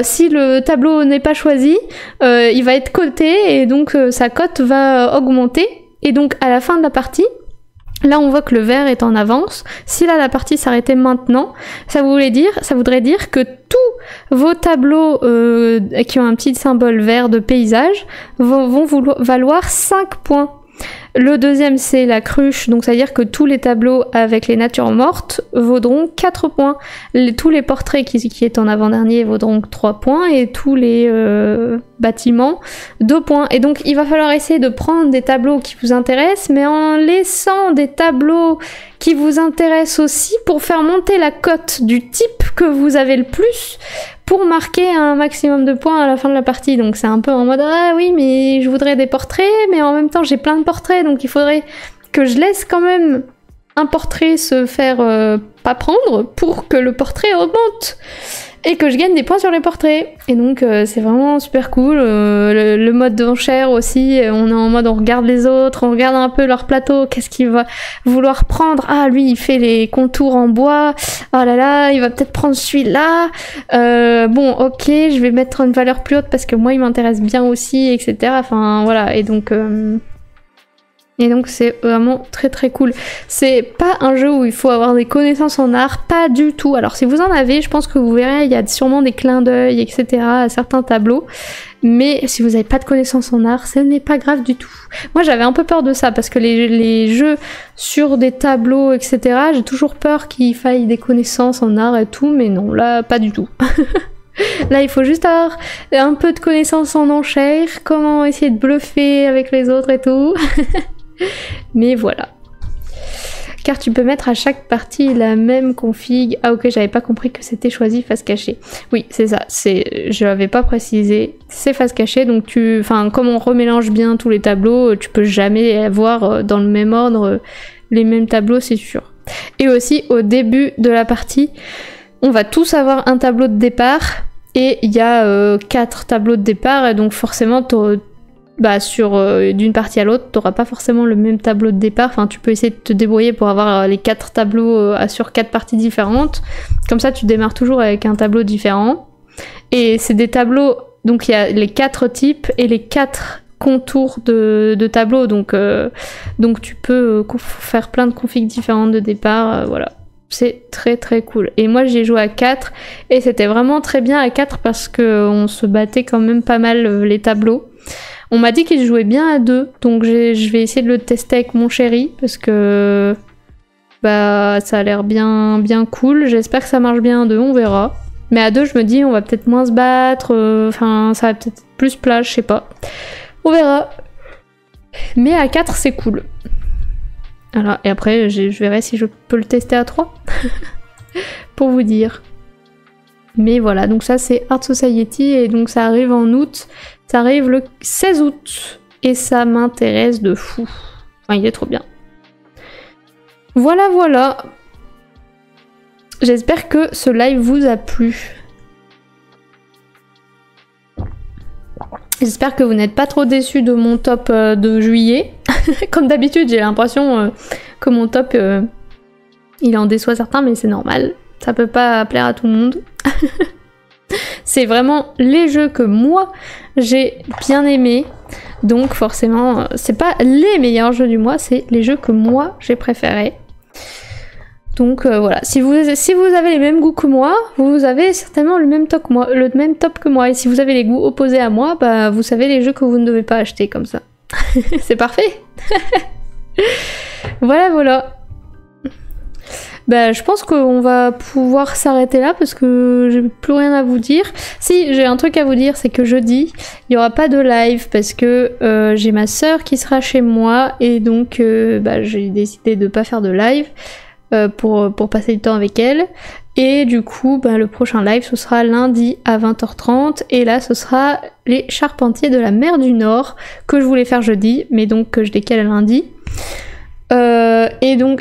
si le tableau n'est pas choisi, il va être coté, et donc sa cote va augmenter, et donc à la fin de la partie, là on voit que le vert est en avance. Si là la partie s'arrêtait maintenant, ça voudrait dire que tous vos tableaux qui ont un petit symbole vert de paysage vont valoir 5 points. Le deuxième c'est la cruche, donc ça veut dire que tous les tableaux avec les natures mortes vaudront 4 points. Tous les portraits qui est en avant-dernier vaudront 3 points, et tous les bâtiments 2 points. Et donc il va falloir essayer de prendre des tableaux qui vous intéressent, mais en laissant des tableaux qui vous intéressent aussi, pour faire monter la cote du type que vous avez le plus, pour marquer un maximum de points à la fin de la partie. Donc c'est un peu en mode ah oui mais je voudrais des portraits, mais en même temps j'ai plein de portraits, donc il faudrait que je laisse quand même un portrait se faire pas prendre pour que le portrait augmente et que je gagne des points sur les portraits. Et donc c'est vraiment super cool. Le mode d'enchère aussi, on est en mode on regarde les autres, on regarde un peu leur plateau, qu'est-ce qu'il va vouloir prendre. Ah lui il fait les contours en bois, oh là là il va peut-être prendre celui-là. Bon ok, je vais mettre une valeur plus haute parce que moi il m'intéresse bien aussi, etc. Enfin voilà, et donc c'est vraiment très très cool. C'est pas un jeu où il faut avoir des connaissances en art, pas du tout. Alors si vous en avez, je pense que vous verrez, il y a sûrement des clins d'œil, etc. à certains tableaux. Mais si vous n'avez pas de connaissances en art, ce n'est pas grave du tout. Moi j'avais un peu peur de ça, parce que les jeux sur des tableaux, etc., j'ai toujours peur qu'il faille des connaissances en art et tout, mais non, là pas du tout. Là, il faut juste avoir un peu de connaissances en enchères, comment essayer de bluffer avec les autres et tout. Mais voilà. Car tu peux mettre à chaque partie la même config. Ah ok, j'avais pas compris que c'était choisi face cachée. Oui, c'est ça. Je l'avais pas précisé. C'est face cachée, donc comme on remélange bien tous les tableaux, tu peux jamais avoir dans le même ordre les mêmes tableaux, c'est sûr. Et aussi, au début de la partie, on va tous avoir un tableau de départ et il y a 4 tableaux de départ, et donc forcément d'une partie à l'autre, t'auras pas forcément le même tableau de départ. Enfin, tu peux essayer de te débrouiller pour avoir les 4 tableaux sur 4 parties différentes. Comme ça, tu démarres toujours avec un tableau différent. Et c'est des tableaux, donc il y a les 4 types et les 4 contours de tableaux. Donc tu peux faire plein de configs différentes de départ. Voilà. C'est très très cool. Et moi j'ai joué à 4 et c'était vraiment très bien à 4 parce qu'on se battait quand même pas mal les tableaux. On m'a dit qu'il jouait bien à 2, donc je vais essayer de le tester avec mon chéri parce que ça a l'air bien cool. J'espère que ça marche bien à 2, on verra. Mais à 2 je me dis on va peut-être moins se battre, ça va peut-être plus plat, je sais pas. On verra. Mais à 4 c'est cool. Voilà, et après je verrai si je peux le tester à 3 pour vous dire. Mais voilà, donc ça c'est Art Society et donc ça arrive en août. Ça arrive le 16 août et ça m'intéresse de fou. Enfin, il est trop bien. Voilà, voilà. J'espère que ce live vous a plu. J'espère que vous n'êtes pas trop déçus de mon top de juillet. Comme d'habitude, j'ai l'impression que mon top, il en déçoit certains, mais c'est normal. Ça peut pas plaire à tout le monde. C'est vraiment les jeux que moi j'ai bien aimés. Donc forcément, c'est pas les meilleurs jeux du mois, c'est les jeux que moi j'ai préférés. Donc voilà, si vous avez les mêmes goûts que moi, vous avez certainement le même top que moi. Et si vous avez les goûts opposés à moi, vous savez les jeux que vous ne devez pas acheter comme ça. C'est parfait. Voilà, voilà. Je pense qu'on va pouvoir s'arrêter là parce que j'ai plus rien à vous dire. Si, j'ai un truc à vous dire, c'est que jeudi, il n'y aura pas de live parce que j'ai ma sœur qui sera chez moi et donc j'ai décidé de pas faire de live pour passer du temps avec elle. Et du coup, le prochain live, ce sera lundi à 20h30 et là, ce sera les Charpentiers de la mer du Nord que je voulais faire jeudi, mais donc que je décale à lundi.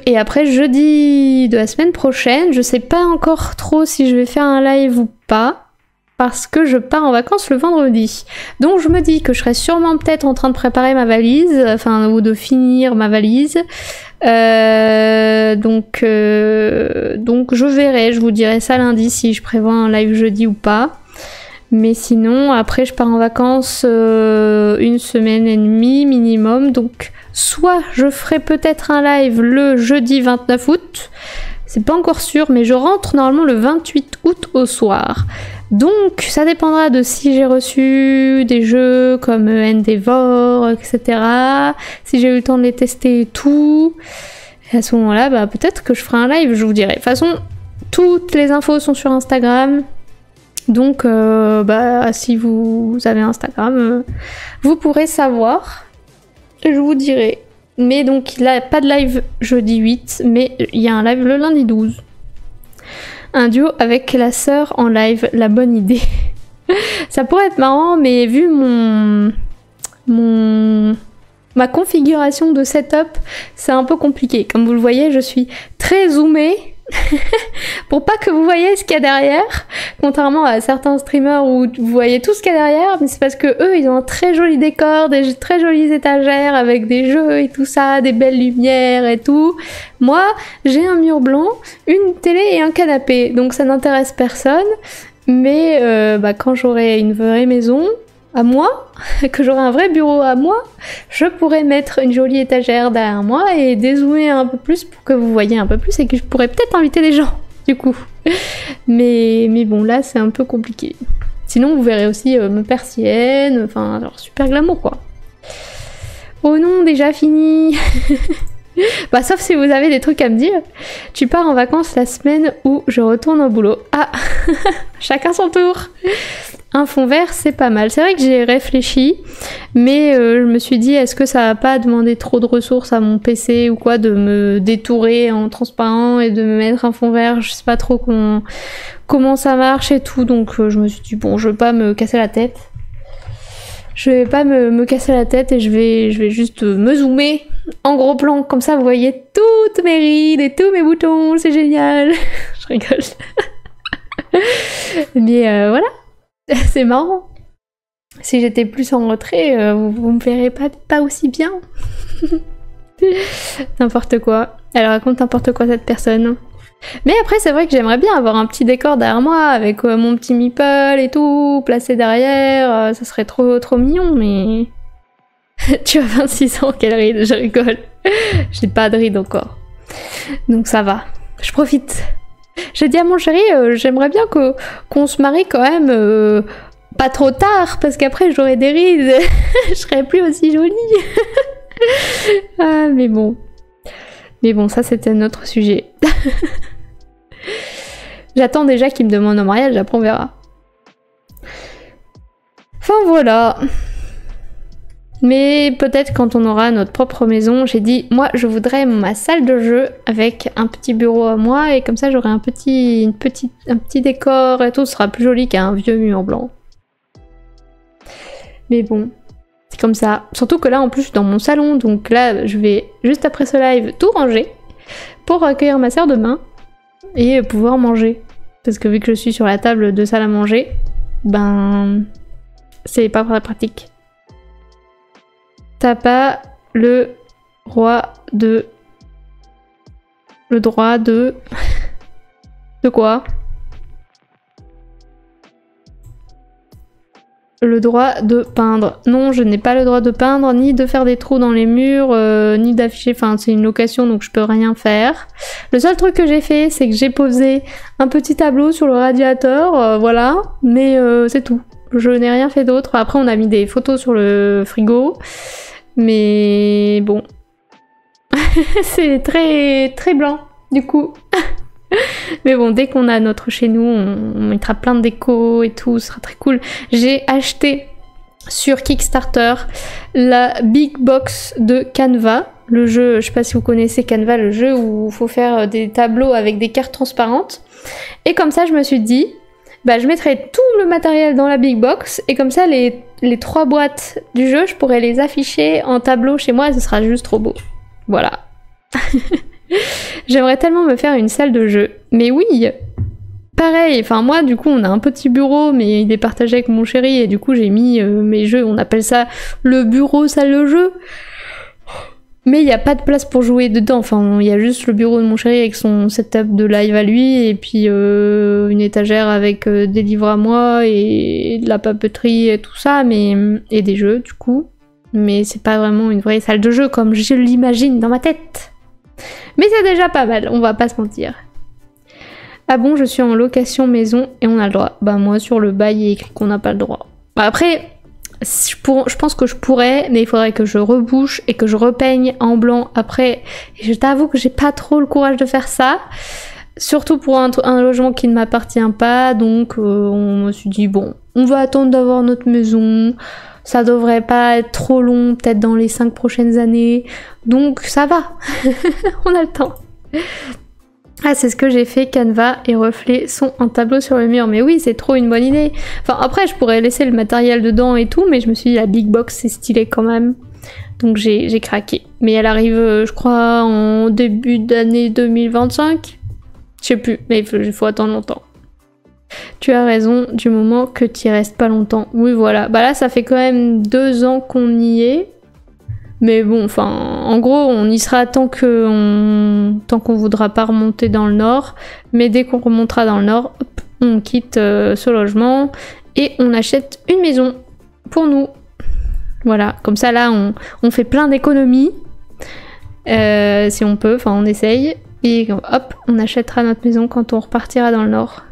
Et après jeudi de la semaine prochaine, je sais pas encore trop si je vais faire un live ou pas parce que je pars en vacances le vendredi. Donc je me dis que je serai sûrement peut-être en train de préparer ma valise, ou de finir ma valise. Donc je verrai, je vous dirai ça lundi si je prévois un live jeudi ou pas. Mais sinon, après je pars en vacances 1 semaine et demie minimum, donc soit je ferai peut-être un live le jeudi 29 août, c'est pas encore sûr, mais je rentre normalement le 28 août au soir. Donc ça dépendra de si j'ai reçu des jeux comme Endeavor, etc. Si j'ai eu le temps de les tester et tout. Et à ce moment-là, peut-être que je ferai un live, je vous dirai. De toute façon, toutes les infos sont sur Instagram. Donc si vous avez Instagram, vous pourrez savoir. Je vous dirai. Mais donc il n'y a pas de live jeudi 8, mais il y a un live le lundi 12. Un duo avec la sœur en live, la bonne idée. Ça pourrait être marrant, mais vu mon ma configuration de setup, c'est un peu compliqué. Comme vous le voyez, je suis très zoomée pour pas que vous voyez ce qu'il y a derrière, contrairement à certains streamers où vous voyez tout ce qu'il y a derrière, mais c'est parce que eux, ils ont un très joli décor, des très jolies étagères avec des jeux et tout ça, des belles lumières et tout. Moi, j'ai un mur blanc, une télé et un canapé, donc ça n'intéresse personne, mais quand j'aurai une vraie maison à moi, que j'aurai un vrai bureau à moi, je pourrais mettre une jolie étagère derrière moi et dézoomer un peu plus pour que vous voyez un peu plus et que je pourrais peut-être inviter des gens, du coup. Mais bon, là, c'est un peu compliqué. Sinon, vous verrez aussi mes persiennes, enfin, genre super glamour, quoi. Oh non, déjà fini. Bah, sauf si vous avez des trucs à me dire. Tu pars en vacances la semaine où je retourne au boulot. Ah, chacun son tour. Un fond vert, c'est pas mal. C'est vrai que j'ai réfléchi, mais je me suis dit, est-ce que ça va pas demander trop de ressources à mon PC ou quoi, de me détourer en transparent et de me mettre un fond vert. Je sais pas trop comment ça marche et tout, donc je me suis dit, bon, je vais pas me casser la tête. Je vais pas me casser la tête et je vais juste me zoomer en gros plan. Comme ça, vous voyez toutes mes rides et tous mes boutons. C'est génial. Je rigole. Mais voilà. C'est marrant. Si j'étais plus en retrait, vous me verrez pas aussi bien. N'importe quoi. Elle raconte n'importe quoi cette personne. Mais après, c'est vrai que j'aimerais bien avoir un petit décor derrière moi avec mon petit meeple et tout placé derrière. Ça serait trop mignon, mais... Tu as 26 ans, quelle ride, je rigole. J'ai pas de ride encore. Donc ça va. Je profite. J'ai dit à mon chéri, j'aimerais bien qu'on se marie quand même pas trop tard, parce qu'après j'aurai des rides. Je serai plus aussi jolie. Ah, mais bon. Mais bon, ça c'était un autre sujet. J'attends déjà qu'il me demande en mariage, après on verra. Enfin voilà. Mais peut-être quand on aura notre propre maison, j'ai dit, moi je voudrais ma salle de jeu avec un petit bureau à moi et comme ça j'aurai un petit décor et tout, ce sera plus joli qu'un vieux mur blanc. Mais bon, c'est comme ça. Surtout que là en plus je suis dans mon salon, donc là je vais juste après ce live tout ranger pour accueillir ma soeur demain et pouvoir manger. Parce que vu que je suis sur la table de salle à manger, ben c'est pas très pratique. T'as pas le droit de... Le droit de... De quoi? Le droit de peindre. Non, je n'ai pas le droit de peindre, ni de faire des trous dans les murs, ni d'afficher... Enfin, c'est une location, donc je peux rien faire. Le seul truc que j'ai fait, c'est que j'ai posé un petit tableau sur le radiateur, voilà. Mais c'est tout. Je n'ai rien fait d'autre. Après, on a mis des photos sur le frigo. Mais bon, c'est très blanc du coup. Mais bon, dès qu'on a notre chez nous, on mettra plein de déco et tout, ce sera très cool. J'ai acheté sur Kickstarter la Big Box de Canva, le jeu, je sais pas si vous connaissez Canva, le jeu où il faut faire des tableaux avec des cartes transparentes. Et comme ça, je me suis dit, bah, je mettrai tout le matériel dans la Big Box et comme ça les 3 boîtes du jeu, je pourrais les afficher en tableau chez moi et ce sera juste trop beau. Voilà. J'aimerais tellement me faire une salle de jeu. Mais oui, pareil, enfin moi du coup on a un petit bureau mais il est partagé avec mon chéri et du coup j'ai mis mes jeux, on appelle ça le bureau salle de jeu. Mais il n'y a pas de place pour jouer dedans, enfin il y a juste le bureau de mon chéri avec son setup de live à lui et puis une étagère avec des livres à moi et de la papeterie et tout ça, et des jeux du coup. Mais c'est pas vraiment une vraie salle de jeu comme je l'imagine dans ma tête. Mais c'est déjà pas mal, on va pas se mentir. Ah bon, je suis en location maison et on a le droit. Bah moi sur le bail il est écrit qu'on n'a pas le droit. Bah après... Je pense que je pourrais, mais il faudrait que je rebouche et que je repeigne en blanc après. Et je t'avoue que j'ai pas trop le courage de faire ça. Surtout pour un logement qui ne m'appartient pas. Donc on me suis dit, bon, on va attendre d'avoir notre maison. Ça devrait pas être trop long, peut-être dans les 5 prochaines années. Donc ça va, on a le temps. Ah, c'est ce que j'ai fait, Canva et reflets sont en tableau sur le mur. Mais oui, c'est trop une bonne idée. Enfin, après, je pourrais laisser le matériel dedans et tout, mais je me suis dit, la Big Box, c'est stylé quand même. Donc j'ai craqué. Mais elle arrive, je crois, en début d'année 2025. Je sais plus, mais il faut attendre longtemps. Tu as raison, du moment que tu y restes pas longtemps. Oui, voilà. Bah là, ça fait quand même 2 ans qu'on y est. Mais bon, enfin, en gros, on y sera tant qu'on voudra pas remonter dans le nord. Mais dès qu'on remontera dans le nord, hop, on quitte ce logement et on achète une maison pour nous. Voilà, comme ça là, on fait plein d'économies. Si on peut, enfin on essaye. Et hop, on achètera notre maison quand on repartira dans le nord.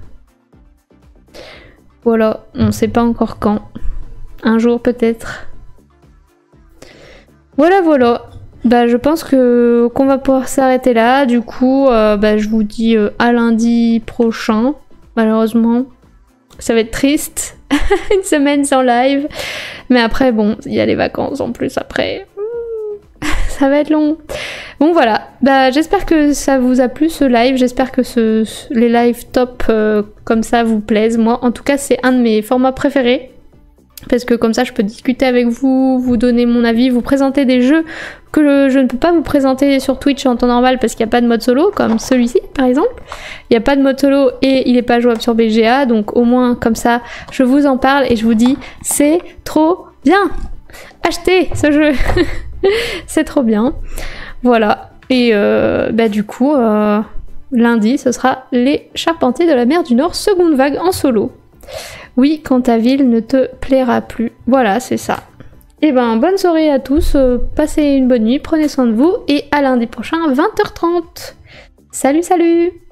Voilà, on sait pas encore quand. Un jour peut-être. Voilà, voilà. Bah je pense qu'on va pouvoir s'arrêter là. Du coup, bah, je vous dis à lundi prochain. Malheureusement, ça va être triste. Une semaine sans live. Mais après, bon, il y a les vacances en plus après. Ça va être long. Bon voilà, bah, j'espère que ça vous a plu ce live, j'espère que les lives top comme ça vous plaisent. Moi en tout cas c'est un de mes formats préférés, parce que comme ça je peux discuter avec vous, vous donner mon avis, vous présenter des jeux que je ne peux pas vous présenter sur Twitch en temps normal parce qu'il n'y a pas de mode solo, comme celui-ci par exemple. Il n'y a pas de mode solo et il n'est pas jouable sur BGA, donc au moins comme ça je vous en parle et je vous dis c'est trop bien. Achetez ce jeu. C'est trop bien. Voilà. Et bah du coup, lundi, ce sera les Charpentiers de la mer du Nord, seconde vague en solo. Oui, quand ta ville ne te plaira plus. Voilà, c'est ça. Et ben, bonne soirée à tous, passez une bonne nuit, prenez soin de vous, et à lundi prochain, 20h30. Salut, salut!